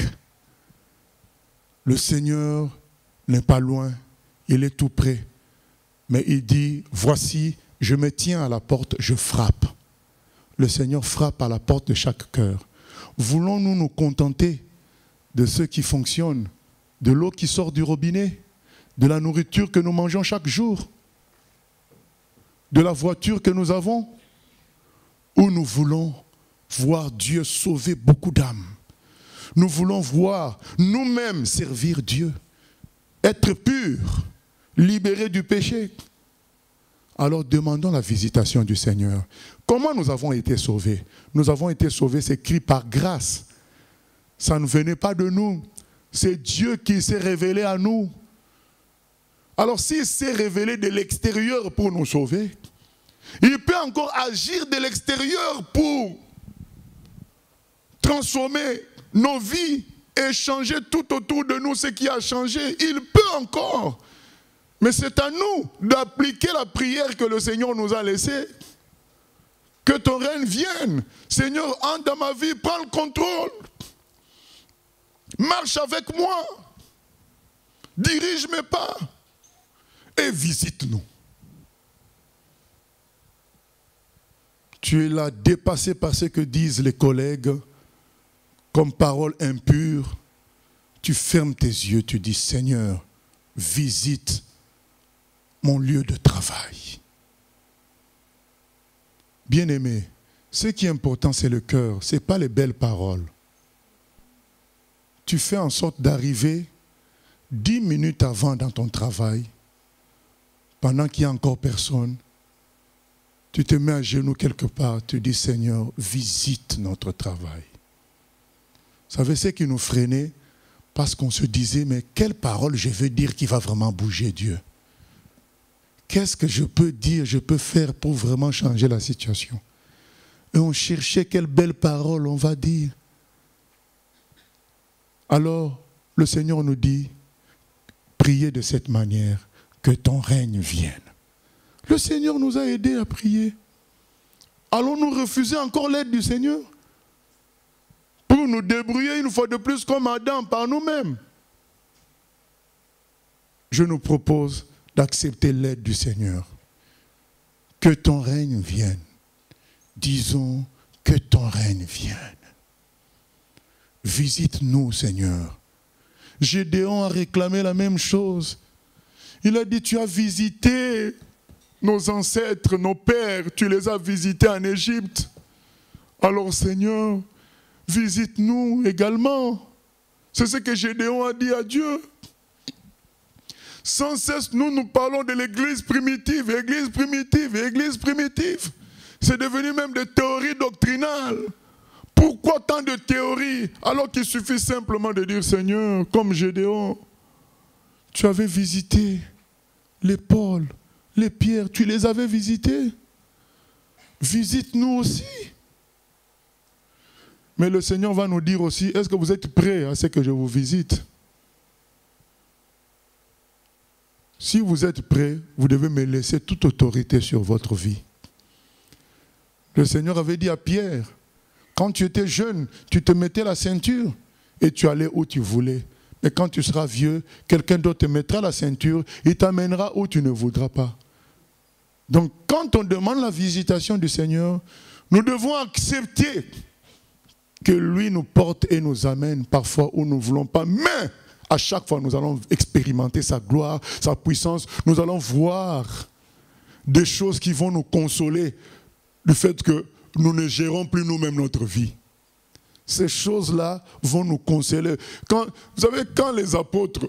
Le Seigneur n'est pas loin, il est tout près. Mais il dit, voici, je me tiens à la porte, je frappe. Le Seigneur frappe à la porte de chaque cœur. Voulons-nous nous contenter de ce qui fonctionne, de l'eau qui sort du robinet, de la nourriture que nous mangeons chaque jour, de la voiture que nous avons, ou nous voulons voir Dieu sauver beaucoup d'âmes? Nous voulons voir nous-mêmes servir Dieu. être pur, libéré du péché. Alors demandons la visitation du Seigneur. Comment nous avons été sauvés? Nous avons été sauvés, c'est écrit par grâce. Ça ne venait pas de nous. C'est Dieu qui s'est révélé à nous. Alors s'il s'est révélé de l'extérieur pour nous sauver, il peut encore agir de l'extérieur pour transformer nos vies et changer tout autour de nous ce qui a changé. Il peut encore. Mais c'est à nous d'appliquer la prière que le Seigneur nous a laissée. Que ton règne vienne. Seigneur, entre dans ma vie, prends le contrôle. Marche avec moi. Dirige mes pas. Et visite-nous. Tu es là dépassé par ce que disent les collègues comme parole impure. Tu fermes tes yeux, tu dis Seigneur, visite mon lieu de travail. Bien-aimé, ce qui est important, c'est le cœur, ce n'est pas les belles paroles. Tu fais en sorte d'arriver 10 minutes avant dans ton travail, pendant qu'il n'y a encore personne. Tu te mets à genoux quelque part, tu dis Seigneur, visite notre travail. Vous savez ce qui nous freinait? Parce qu'on se disait, mais quelle parole je veux dire qui va vraiment bouger Dieu? Qu'est-ce que je peux dire, je peux faire pour vraiment changer la situation? Et on cherchait quelle belle parole on va dire. Alors, le Seigneur nous dit, priez de cette manière, que ton règne vienne. Le Seigneur nous a aidés à prier. Allons-nous refuser encore l'aide du Seigneur? Pour nous débrouiller une fois de plus comme Adam par nous-mêmes? Je nous propose d'accepter l'aide du Seigneur. Que ton règne vienne. Disons que ton règne vienne. Visite-nous, Seigneur. Gédéon a réclamé la même chose. Il a dit, tu as visité nos ancêtres, nos pères, tu les as visités en Égypte. Alors, Seigneur, visite-nous également. C'est ce que Gédéon a dit à Dieu. Sans cesse, nous parlons de l'église primitive, église primitive, église primitive. C'est devenu même des théories doctrinales. Pourquoi tant de théories alors qu'il suffit simplement de dire, Seigneur, comme Gédéon, tu avais visité les Paul, les Pierre, tu les avais visités. Visite-nous aussi. Mais le Seigneur va nous dire aussi, est-ce que vous êtes prêts à ce que je vous visite? Si vous êtes prêts, vous devez me laisser toute autorité sur votre vie. Le Seigneur avait dit à Pierre, quand tu étais jeune, tu te mettais la ceinture et tu allais où tu voulais. Mais quand tu seras vieux, quelqu'un d'autre te mettra la ceinture, il t'amènera où tu ne voudras pas. Donc quand on demande la visitation du Seigneur, nous devons accepter que lui nous porte et nous amène parfois où nous ne voulons pas. Mais à chaque fois, nous allons expérimenter sa gloire, sa puissance. Nous allons voir des choses qui vont nous consoler du fait que nous ne gérons plus nous-mêmes notre vie. Ces choses-là vont nous consoler. Vous savez, quand les apôtres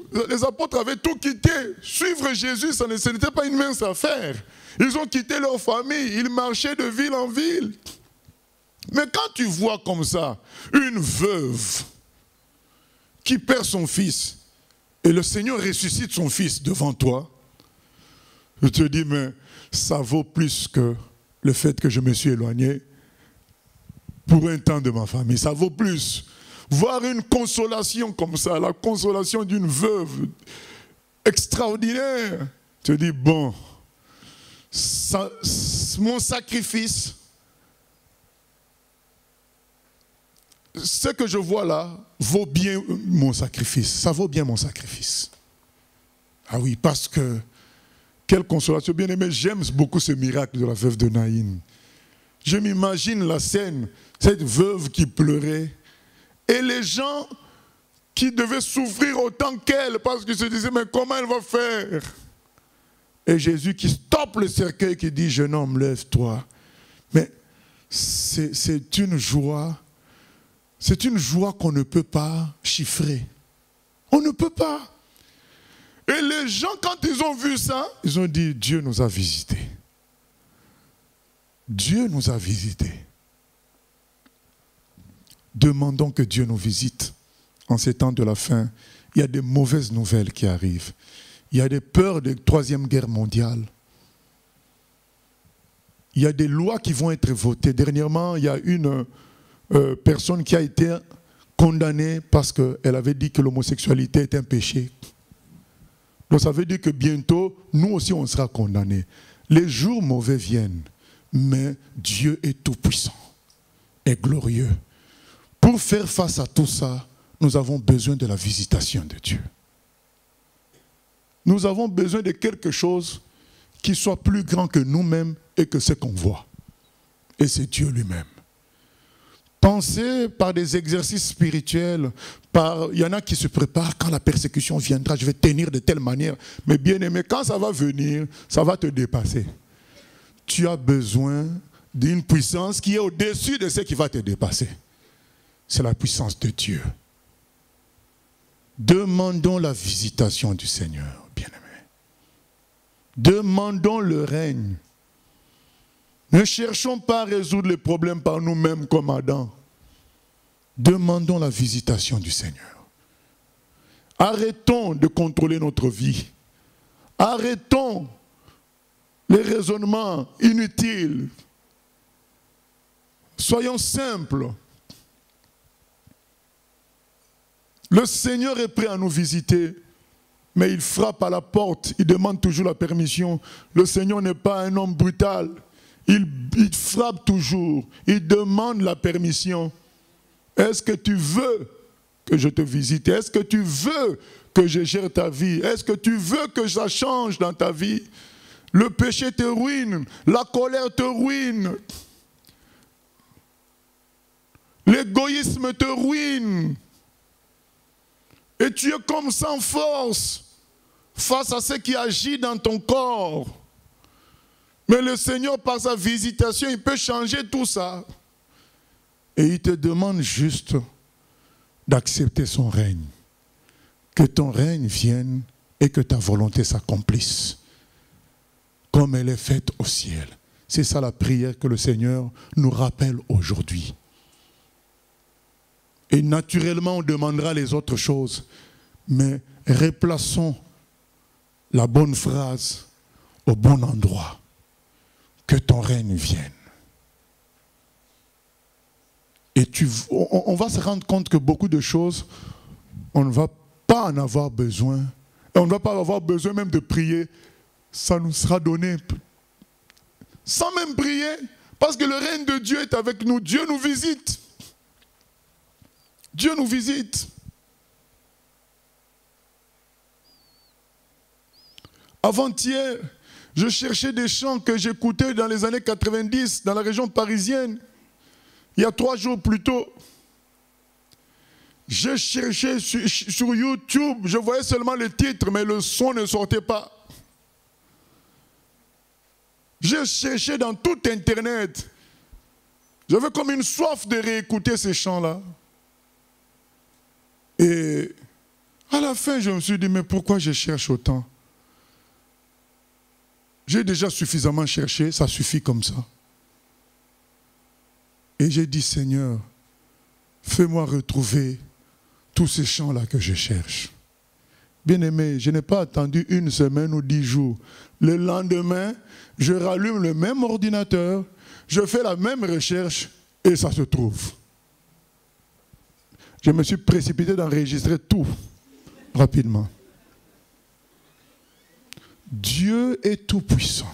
avaient tout quitté. Suivre Jésus, ce n'était pas une mince affaire. Ils ont quitté leur famille, ils marchaient de ville en ville. Mais quand tu vois comme ça, une veuve qui perd son fils, et le Seigneur ressuscite son fils devant toi, je te dis, mais ça vaut plus que le fait que je me suis éloigné pour un temps de ma famille. Ça vaut plus. Voir une consolation comme ça, la consolation d'une veuve extraordinaire, tu te dis, bon, mon sacrifice, ce que je vois là, vaut bien mon sacrifice. Ça vaut bien mon sacrifice. Ah oui, parce que, quelle consolation. Bien aimé, j'aime beaucoup ce miracle de la veuve de Naïn. Je m'imagine la scène, cette veuve qui pleurait, et les gens qui devaient souffrir autant qu'elle, parce qu'ils se disaient, mais comment elle va faire? Et Jésus qui stoppe le cercueil, qui dit, jeune homme, lève-toi. Mais c'est une joie. C'est une joie qu'on ne peut pas chiffrer. On ne peut pas. Et les gens, quand ils ont vu ça, ils ont dit, Dieu nous a visités. Dieu nous a visités. Demandons que Dieu nous visite. En ces temps de la fin, il y a des mauvaises nouvelles qui arrivent. Il y a des peurs de troisième guerre mondiale. Il y a des lois qui vont être votées. Dernièrement, il y a une personne qui a été condamnée parce qu'elle avait dit que l'homosexualité est un péché. Donc ça veut dire que bientôt, nous aussi, on sera condamnés. Les jours mauvais viennent, mais Dieu est tout-puissant et glorieux. Pour faire face à tout ça, nous avons besoin de la visitation de Dieu. Nous avons besoin de quelque chose qui soit plus grand que nous-mêmes et que ce qu'on voit. Et c'est Dieu lui-même. Pensez par des exercices spirituels, il y en a qui se préparent quand la persécution viendra, je vais tenir de telle manière. Mais bien aimé, quand ça va venir, ça va te dépasser. Tu as besoin d'une puissance qui est au-dessus de ce qui va te dépasser. C'est la puissance de Dieu. Demandons la visitation du Seigneur, bien-aimé. Demandons le règne. Ne cherchons pas à résoudre les problèmes par nous-mêmes comme Adam. Demandons la visitation du Seigneur. Arrêtons de contrôler notre vie. Arrêtons les raisonnements inutiles. Soyons simples. Le Seigneur est prêt à nous visiter, mais il frappe à la porte, il demande toujours la permission. Le Seigneur n'est pas un homme brutal. Il frappe toujours, il demande la permission. Est-ce que tu veux que je te visite? Est-ce que tu veux que je gère ta vie? Est-ce que tu veux que ça change dans ta vie? Le péché te ruine, la colère te ruine, l'égoïsme te ruine. Et tu es comme sans force face à ce qui agit dans ton corps. Mais le Seigneur, par sa visitation, il peut changer tout ça. Et il te demande juste d'accepter son règne. Que ton règne vienne et que ta volonté s'accomplisse. Comme elle est faite au ciel. C'est ça la prière que le Seigneur nous rappelle aujourd'hui. Et naturellement, on demandera les autres choses. Mais replaçons la bonne phrase au bon endroit. Que ton règne vienne. Et on va se rendre compte que beaucoup de choses, on ne va pas en avoir besoin. Et on ne va pas avoir besoin même de prier. Ça nous sera donné. Sans même prier. Parce que le règne de Dieu est avec nous. Dieu nous visite. Dieu nous visite. Avant-hier, je cherchais des chants que j'écoutais dans les années 90, dans la région parisienne. Il y a 3 jours plus tôt. J'ai cherché sur YouTube, je voyais seulement le titre, mais le son ne sortait pas. J'ai cherché dans tout Internet. J'avais comme une soif de réécouter ces chants-là. Et à la fin, je me suis dit, mais pourquoi je cherche autant? J'ai déjà suffisamment cherché, ça suffit comme ça. Et j'ai dit, Seigneur, fais-moi retrouver tous ces chants-là que je cherche. Bien-aimé, je n'ai pas attendu 1 semaine ou 10 jours. Le lendemain, je rallume le même ordinateur, je fais la même recherche et ça se trouve. Je me suis précipité d'enregistrer tout rapidement. Dieu est tout-puissant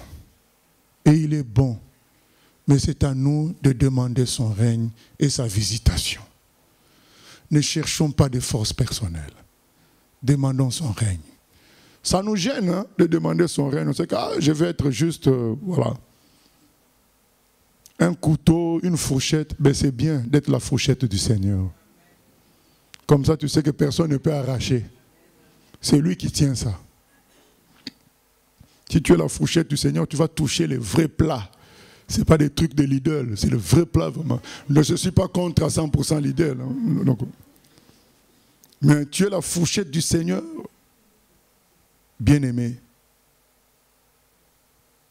et il est bon. Mais c'est à nous de demander son règne et sa visitation. Ne cherchons pas de force personnelle. Demandons son règne. Ça nous gêne hein, de demander son règne. On sait que je vais être juste, voilà. Un couteau, une fourchette, ben c'est bien d'être la fourchette du Seigneur. Comme ça, tu sais que personne ne peut arracher. C'est lui qui tient ça. Si tu es la fourchette du Seigneur, tu vas toucher les vrais plats. Ce n'est pas des trucs de Lidl, c'est le vrai plat vraiment. Je ne suis pas contre à 100% Lidl. Hein. Donc, mais tu es la fourchette du Seigneur. bien-aimé.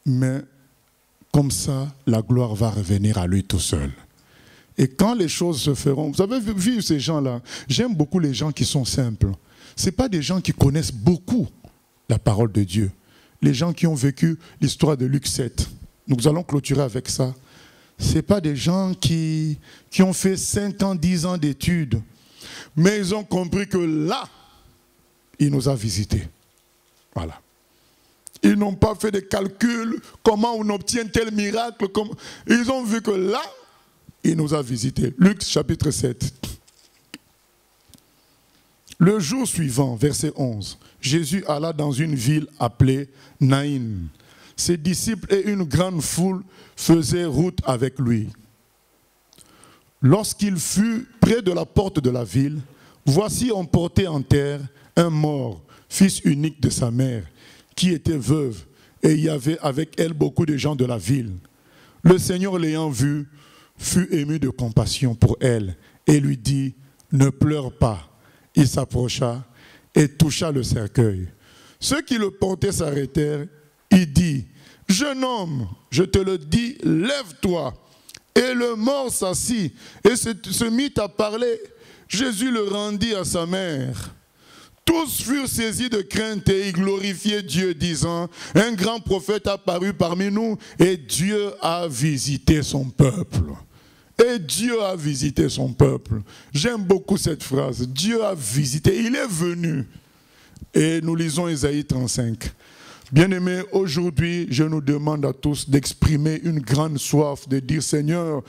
Mais comme ça, la gloire va revenir à lui tout seul. Et quand les choses se feront, vous avez vu ces gens-là, j'aime beaucoup les gens qui sont simples. Ce n'est pas des gens qui connaissent beaucoup la parole de Dieu. Les gens qui ont vécu l'histoire de Luc 7. Nous allons clôturer avec ça. Ce n'est pas des gens qui ont fait 5 ans, 10 ans d'études. Mais ils ont compris que là, il nous a visités. Voilà. Ils n'ont pas fait de calculs, comment on obtient tel miracle. Ils ont vu que là, il nous a visités. Luc chapitre 7. Le jour suivant, verset 11, Jésus alla dans une ville appelée Naïn. Ses disciples et une grande foule faisaient route avec lui. Lorsqu'il fut près de la porte de la ville, voici on portait en terre un mort, fils unique de sa mère, qui était veuve, et il y avait avec elle beaucoup de gens de la ville. Le Seigneur l'ayant vue, fut ému de compassion pour elle, et lui dit, ne pleure pas. Il s'approcha et toucha le cercueil. Ceux qui le portaient s'arrêtèrent. Il dit, jeune homme, je te le dis, lève-toi. Et le mort s'assit et se mit à parler. Jésus le rendit à sa mère. Tous furent saisis de crainte et ils glorifiaient Dieu, disant, un grand prophète apparut parmi nous et Dieu a visité son peuple. Et Dieu a visité son peuple. J'aime beaucoup cette phrase. Dieu a visité. Il est venu. Et nous lisons Ésaïe 35. Bien-aimés, aujourd'hui, je nous demande à tous d'exprimer une grande soif, de dire, Seigneur,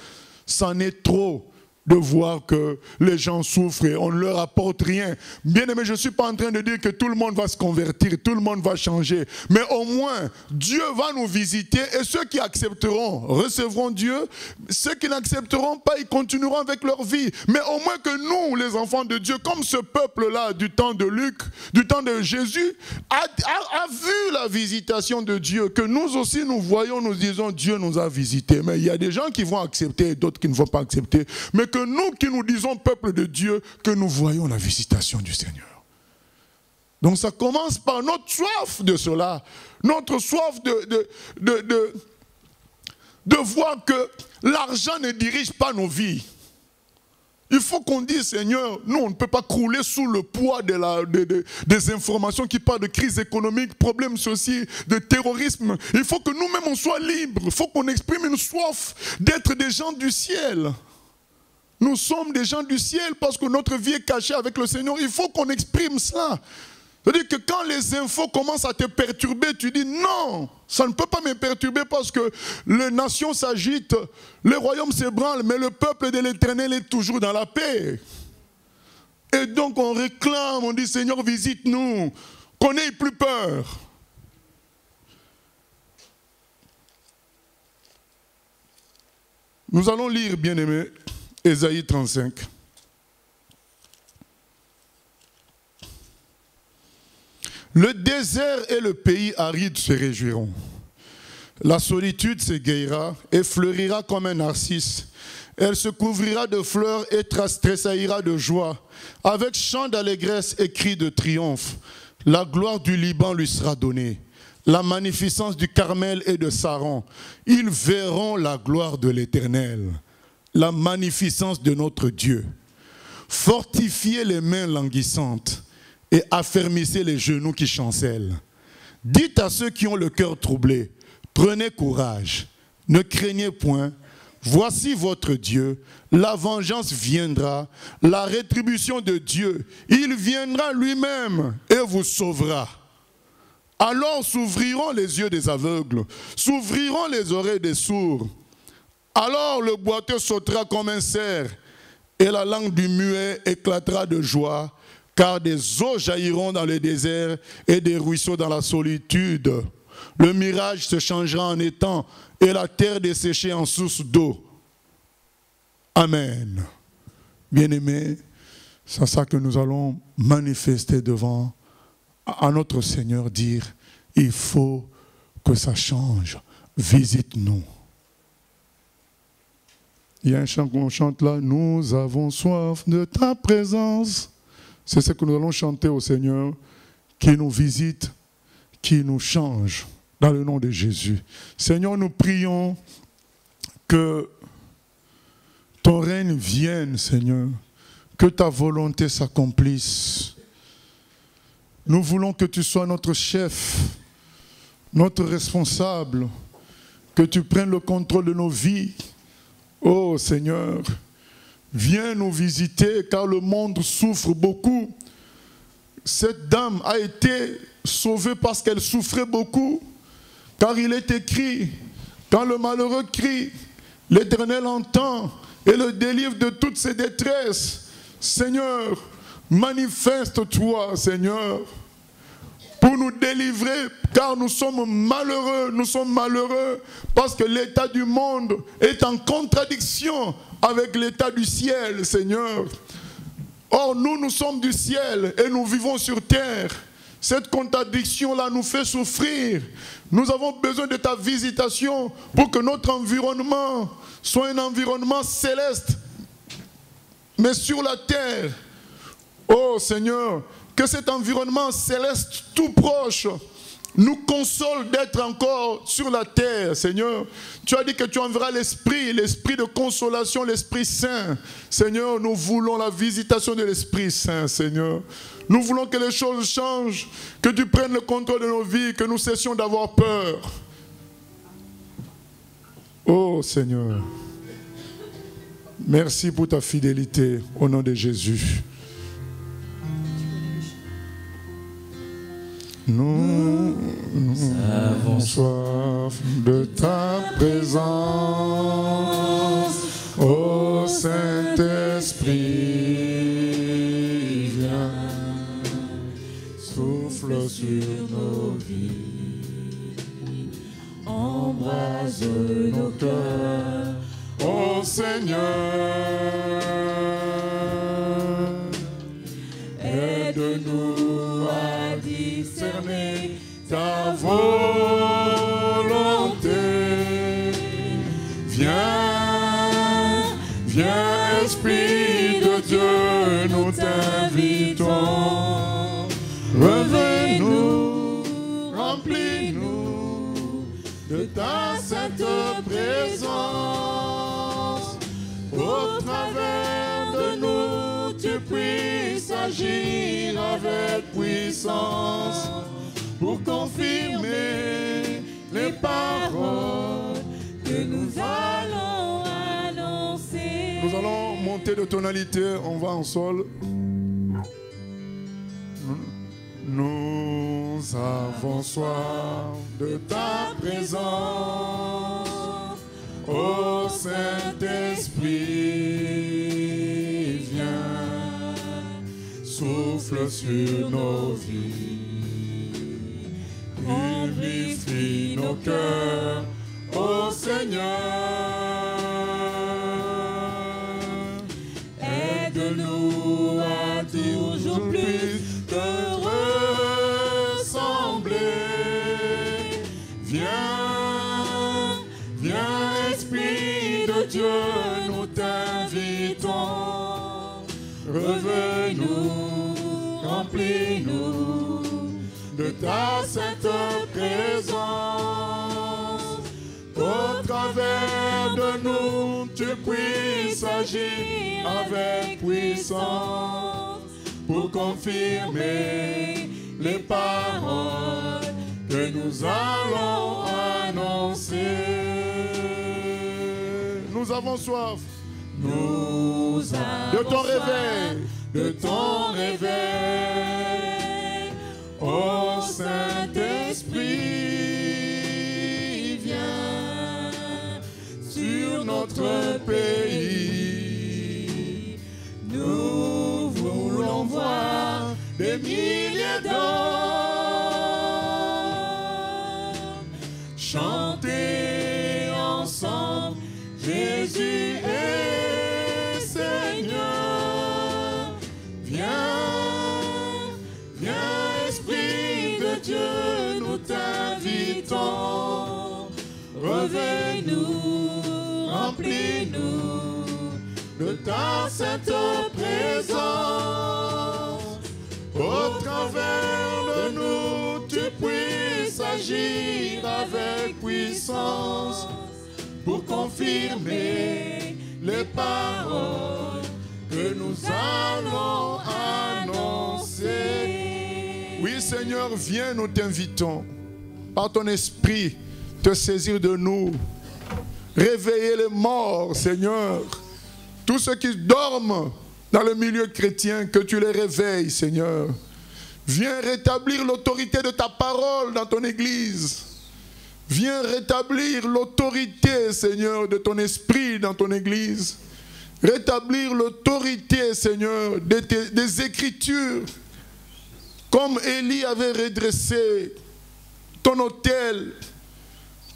c'en est trop de voir que les gens souffrent et on ne leur apporte rien. Bien aimé, je ne suis pas en train de dire que tout le monde va se convertir, tout le monde va changer. Mais au moins, Dieu va nous visiter et ceux qui accepteront recevront Dieu. Ceux qui n'accepteront pas, ils continueront avec leur vie. Mais au moins que nous, les enfants de Dieu, comme ce peuple-là du temps de Luc, du temps de Jésus, a vu la visitation de Dieu, que nous aussi nous voyons, nous disons Dieu nous a visités. Mais il y a des gens qui vont accepter et d'autres qui ne vont pas accepter. Mais que nous qui nous disons peuple de Dieu, que nous voyons la visitation du Seigneur. Donc ça commence par notre soif de cela, notre soif de voir que l'argent ne dirige pas nos vies. Il faut qu'on dise, Seigneur, nous on ne peut pas crouler sous le poids des informations qui parlent de crise économique, problèmes sociaux, de terrorisme. Il faut que nous-mêmes on soit libres, il faut qu'on exprime une soif d'être des gens du ciel. Nous sommes des gens du ciel parce que notre vie est cachée avec le Seigneur. Il faut qu'on exprime cela. C'est-à-dire que quand les infos commencent à te perturber, tu dis non, ça ne peut pas me perturber parce que les nations s'agitent, les royaumes s'ébranlent, mais le peuple de l'Éternel est toujours dans la paix. Et donc on réclame, on dit Seigneur visite-nous, qu'on n'ait plus peur. Nous allons lire, bien-aimés, Ésaïe 35. Le désert et le pays aride se réjouiront. La solitude s'égayera et fleurira comme un narcisse. Elle se couvrira de fleurs et tressaillira de joie. Avec chant d'allégresse et cris de triomphe, la gloire du Liban lui sera donnée. La magnificence du Carmel et de Saron. Ils verront la gloire de l'Éternel. La magnificence de notre Dieu. Fortifiez les mains languissantes et affermissez les genoux qui chancellent. Dites à ceux qui ont le cœur troublé, prenez courage, ne craignez point, voici votre Dieu, la vengeance viendra, la rétribution de Dieu, il viendra lui-même et vous sauvera. Alors s'ouvriront les yeux des aveugles, s'ouvriront les oreilles des sourds. Alors le boiteux sautera comme un cerf et la langue du muet éclatera de joie, car des eaux jailliront dans le désert et des ruisseaux dans la solitude. Le mirage se changera en étang et la terre desséchée en source d'eau. Amen. Bien-aimés, c'est ça que nous allons manifester devant à notre Seigneur, dire, il faut que ça change. Visite-nous. Il y a un chant qu'on chante là, nous avons soif de ta présence. C'est ce que nous allons chanter au Seigneur, qui nous visite. qui nous change dans le nom de Jésus. Seigneur, nous prions que ton règne vienne, Seigneur, que ta volonté s'accomplisse. Nous voulons que tu sois notre chef, notre responsable, que tu prennes le contrôle de nos vies. Oh Seigneur, viens nous visiter car le monde souffre beaucoup. Cette dame a été sauvée parce qu'elle souffrait beaucoup. Car il est écrit, quand le malheureux crie, l'Éternel entend et le délivre de toutes ses détresses. Seigneur, manifeste-toi, Seigneur, pour nous délivrer, car nous sommes malheureux parce que l'état du monde est en contradiction avec l'état du ciel, Seigneur. Or, nous sommes du ciel et nous vivons sur terre. Cette contradiction-là nous fait souffrir. Nous avons besoin de ta visitation pour que notre environnement soit un environnement céleste, mais sur la terre. Oh Seigneur, que cet environnement céleste tout proche nous console d'être encore sur la terre, Seigneur. Tu as dit que tu enverras l'Esprit de consolation, l'Esprit Saint. Seigneur, nous voulons la visitation de l'Esprit Saint, Seigneur. Nous voulons que les choses changent, que tu prennes le contrôle de nos vies, que nous cessions d'avoir peur. Oh Seigneur, merci pour ta fidélité au nom de Jésus. Nous avons soif de ta présence, ô Saint-Esprit, viens, souffle sur nos vies, embrase nos cœurs, ô Seigneur, aide-nous à discerner ta volonté. Viens, viens, Esprit de Dieu, nous t'invitons. Reviens-nous, remplis-nous de ta sainte présence. Au travers de nous, tu puisses agir avec puissance pour confirmer les paroles que nous allons annoncer. Nous allons monter de tonalité, on va en sol. Nous avons soif de ta présence, ô Saint-Esprit, viens, souffle sur nos vies, purifie nos cœurs, ô Seigneur, aide-nous à toujours plus te ressembler. Viens, viens, Esprit de Dieu, nous t'invitons. Reviens-nous, remplis-nous de ta sainte présence. Au travers de nous, tu puisses agir avec puissance pour confirmer les paroles que nous allons annoncer. Nous avons soif. Nous avons de ton réveil, de ton réveil. Ô Saint-Esprit, viens sur notre pays. Nous voulons voir des milliers d'hommes chanter ensemble. Jésus est Seigneur. Viens, viens, Esprit de Dieu, nous t'invitons. Reviens-nous, remplis-nous de ta sainte présence. Au travers de nous, tu puisse agir avec puissance pour confirmer les paroles que nous allons annoncer. Oui, Seigneur, viens, nous t'invitons. Par ton esprit, te saisir de nous. Réveiller les morts, Seigneur. Tous ceux qui dorment dans le milieu chrétien, que tu les réveilles, Seigneur. Viens rétablir l'autorité de ta parole dans ton église. Viens rétablir l'autorité, Seigneur, de ton esprit dans ton église. Rétablir l'autorité, Seigneur, des Écritures. Comme Élie avait redressé ton autel,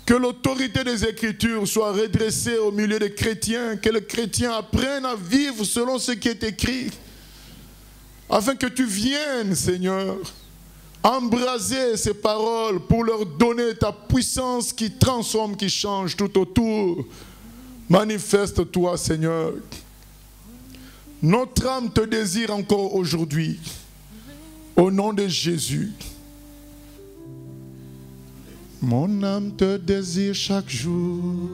que l'autorité des Écritures soit redressée au milieu des chrétiens, que les chrétiens apprennent à vivre selon ce qui est écrit, afin que tu viennes, Seigneur, embraser ces paroles pour leur donner ta puissance qui transforme, qui change tout autour. Manifeste-toi, Seigneur. Notre âme te désire encore aujourd'hui, au nom de Jésus. Mon âme te désire chaque jour,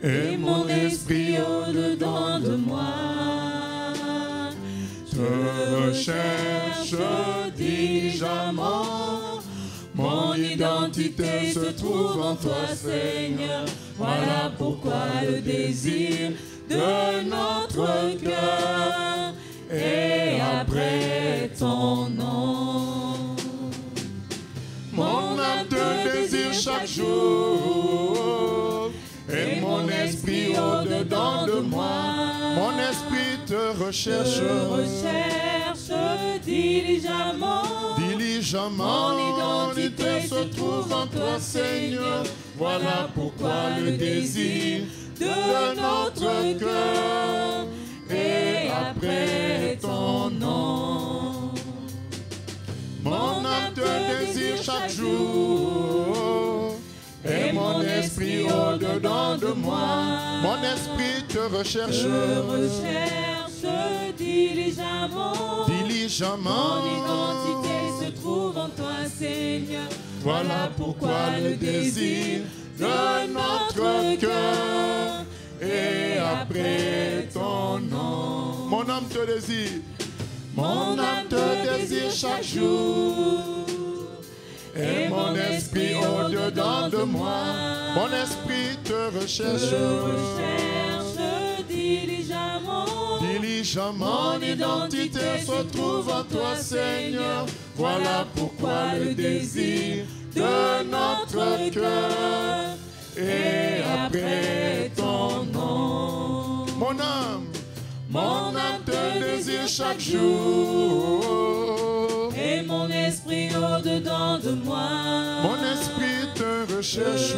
et mon esprit au-dedans de moi te recherche diligemment. Mon identité se trouve en toi, Seigneur. Voilà pourquoi le désir de notre cœur est après ton nom. Mon âme te désire chaque jour, et mon esprit au-dedans de moi. Mon esprit te recherche, diligemment. Diligemment, mon identité se trouve en toi, Seigneur. Voilà pourquoi le désir de notre cœur est après ton nom. Mon âme te désire chaque jour, et mon esprit au-dedans de moi. Mon esprit te recherche, diligemment. Diligemment. Mon identité se trouve en toi, Seigneur. Voilà pourquoi le désir de notre cœur est après ton nom. Mon âme te désire. Mon âme te désire chaque jour, et mon esprit au-dedans de moi. Mon esprit te recherche, diligemment. Diligemment. Mon identité se trouve en toi, Seigneur. Voilà pourquoi le désir de notre cœur est après ton nom. Mon âme te désire chaque jour, et mon esprit au-dedans de moi. Mon esprit te recherche,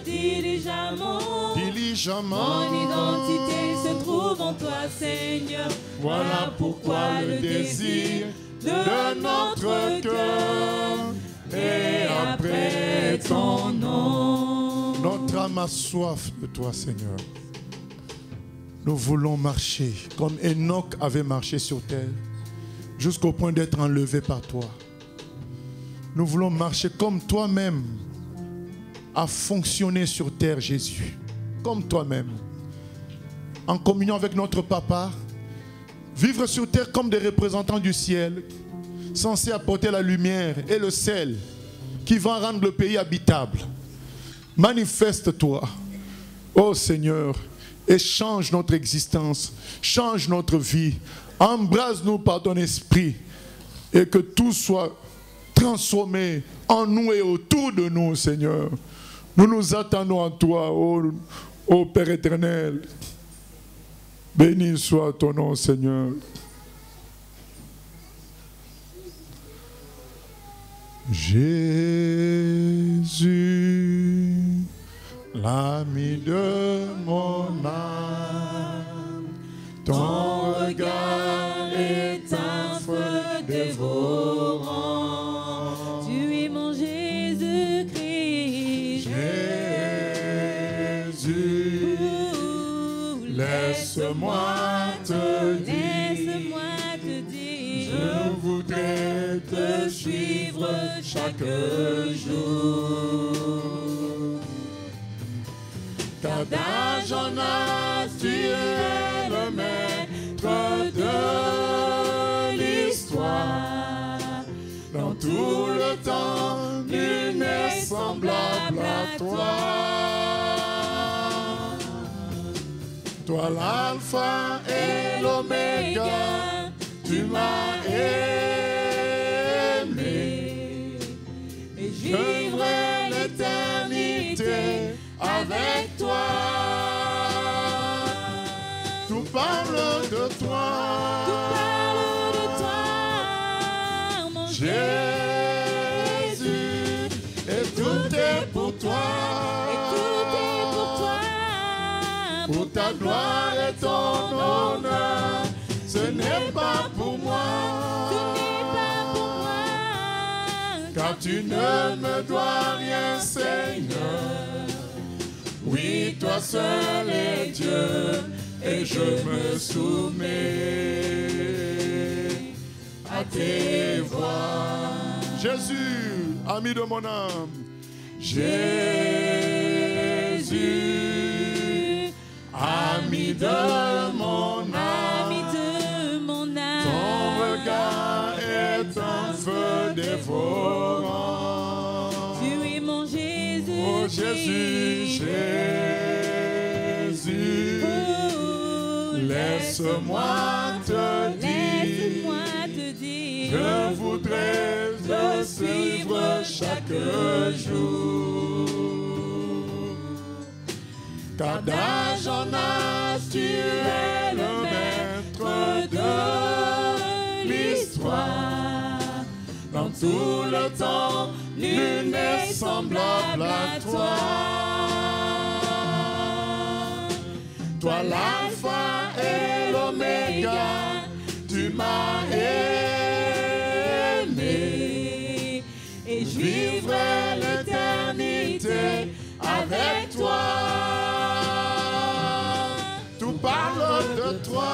diligemment. Diligemment. Mon identité se trouve en toi, Seigneur. Voilà pourquoi le désir de notre cœur est après ton nom. Notre âme a soif de toi, Seigneur. Nous voulons marcher comme Enoch avait marché sur terre, jusqu'au point d'être enlevé par toi. Nous voulons marcher comme toi-même a fonctionné sur terre, Jésus. Comme toi-même. En communion avec notre Papa. Vivre sur terre comme des représentants du ciel, censés apporter la lumière et le sel qui vont rendre le pays habitable. Manifeste-toi, ô Seigneur, et change notre existence, change notre vie. Embrase-nous par ton esprit et que tout soit transformé en nous et autour de nous, Seigneur. Nous nous attendons à toi, ô Père éternel. Béni soit ton nom, Seigneur. Jésus, l'ami de mon âme, ton regard est un feu dévorant. Tu es mon Jésus-Christ. Jésus, laisse-moi te dire, Laisse-moi te dire, je voudrais te suivre chaque jour. Car d'âge en âge, tu es le maître de l'histoire. Dans tout le temps, nul n'est semblable à toi. Toi l'alpha et l'oméga, tu m'as aimé. Et je vivrai l'éternité avec toi. Tout parle de toi. Tout parle de toi, mon Jésus, et tout est pour toi. Et tout est pour toi. Pour ta gloire et ton honneur, ce n'est pas pour moi. Ce n'est pas pour moi. Car tu ne me dois rien, Seigneur. Oui, toi seul est Dieu, et je me soumets à tes voies. Jésus, ami de mon âme. Jésus, ami de mon âme. Ami de mon âme. Ton regard est un feu dévorant. Tu es mon Jésus. Oh Jésus, Jésus, laisse-moi te dire, Laisse-moi te dire. je voudrais te suivre chaque jour. Car d'âge en âge, tu es le maître de l'histoire. Dans tout le temps, nul n'est semblable à toi. Toi l'alpha et l'oméga, tu m'as aimé. Et je vivrai l'éternité avec toi. Tout parle de toi.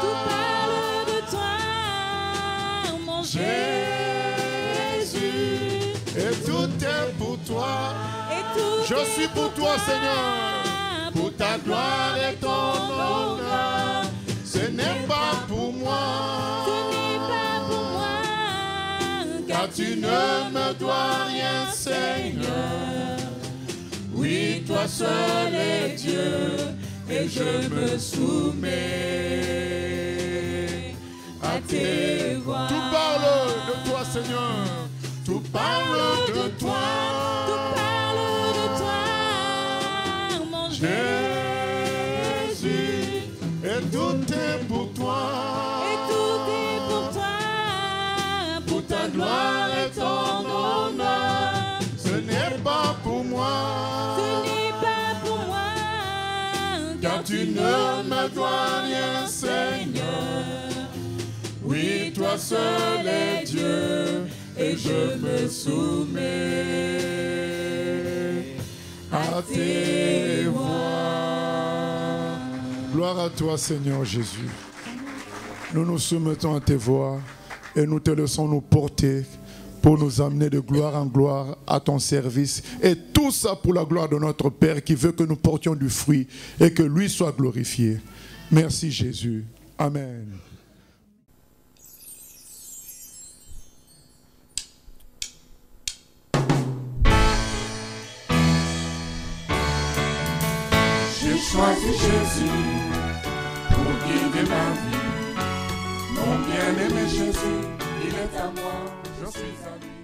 Tout parle de toi, mon Jésus, et tout est pour toi. Et tout Je suis pour toi, Seigneur. Pour ta gloire et ton honneur, ce n'est pas pour moi. Ce n'est pas pour moi. Car tu ne me dois rien, Seigneur. Oui, toi seul est Dieu, et je me soumets à tes voies. Tout parle de toi, Seigneur. Tout parle de toi. Tout parle de toi, mon Jésus, et tout est pour toi. Et tout est pour toi. Pour ta gloire et ton honneur, ce n'est pas pour moi. Ce n'est pas pour moi. Car tu ne me dois rien, Seigneur. Oui, toi seul est Dieu, et je me soumets à tes voies. Gloire à toi, Seigneur Jésus. Nous nous soumettons à tes voies et nous te laissons nous porter pour nous amener de gloire en gloire à ton service. Et tout ça pour la gloire de notre Père qui veut que nous portions du fruit et que lui soit glorifié. Merci Jésus. Amen. J'ai choisi Jésus pour guider ma vie. Mon bien-aimé Jésus, il est à moi, je suis à lui.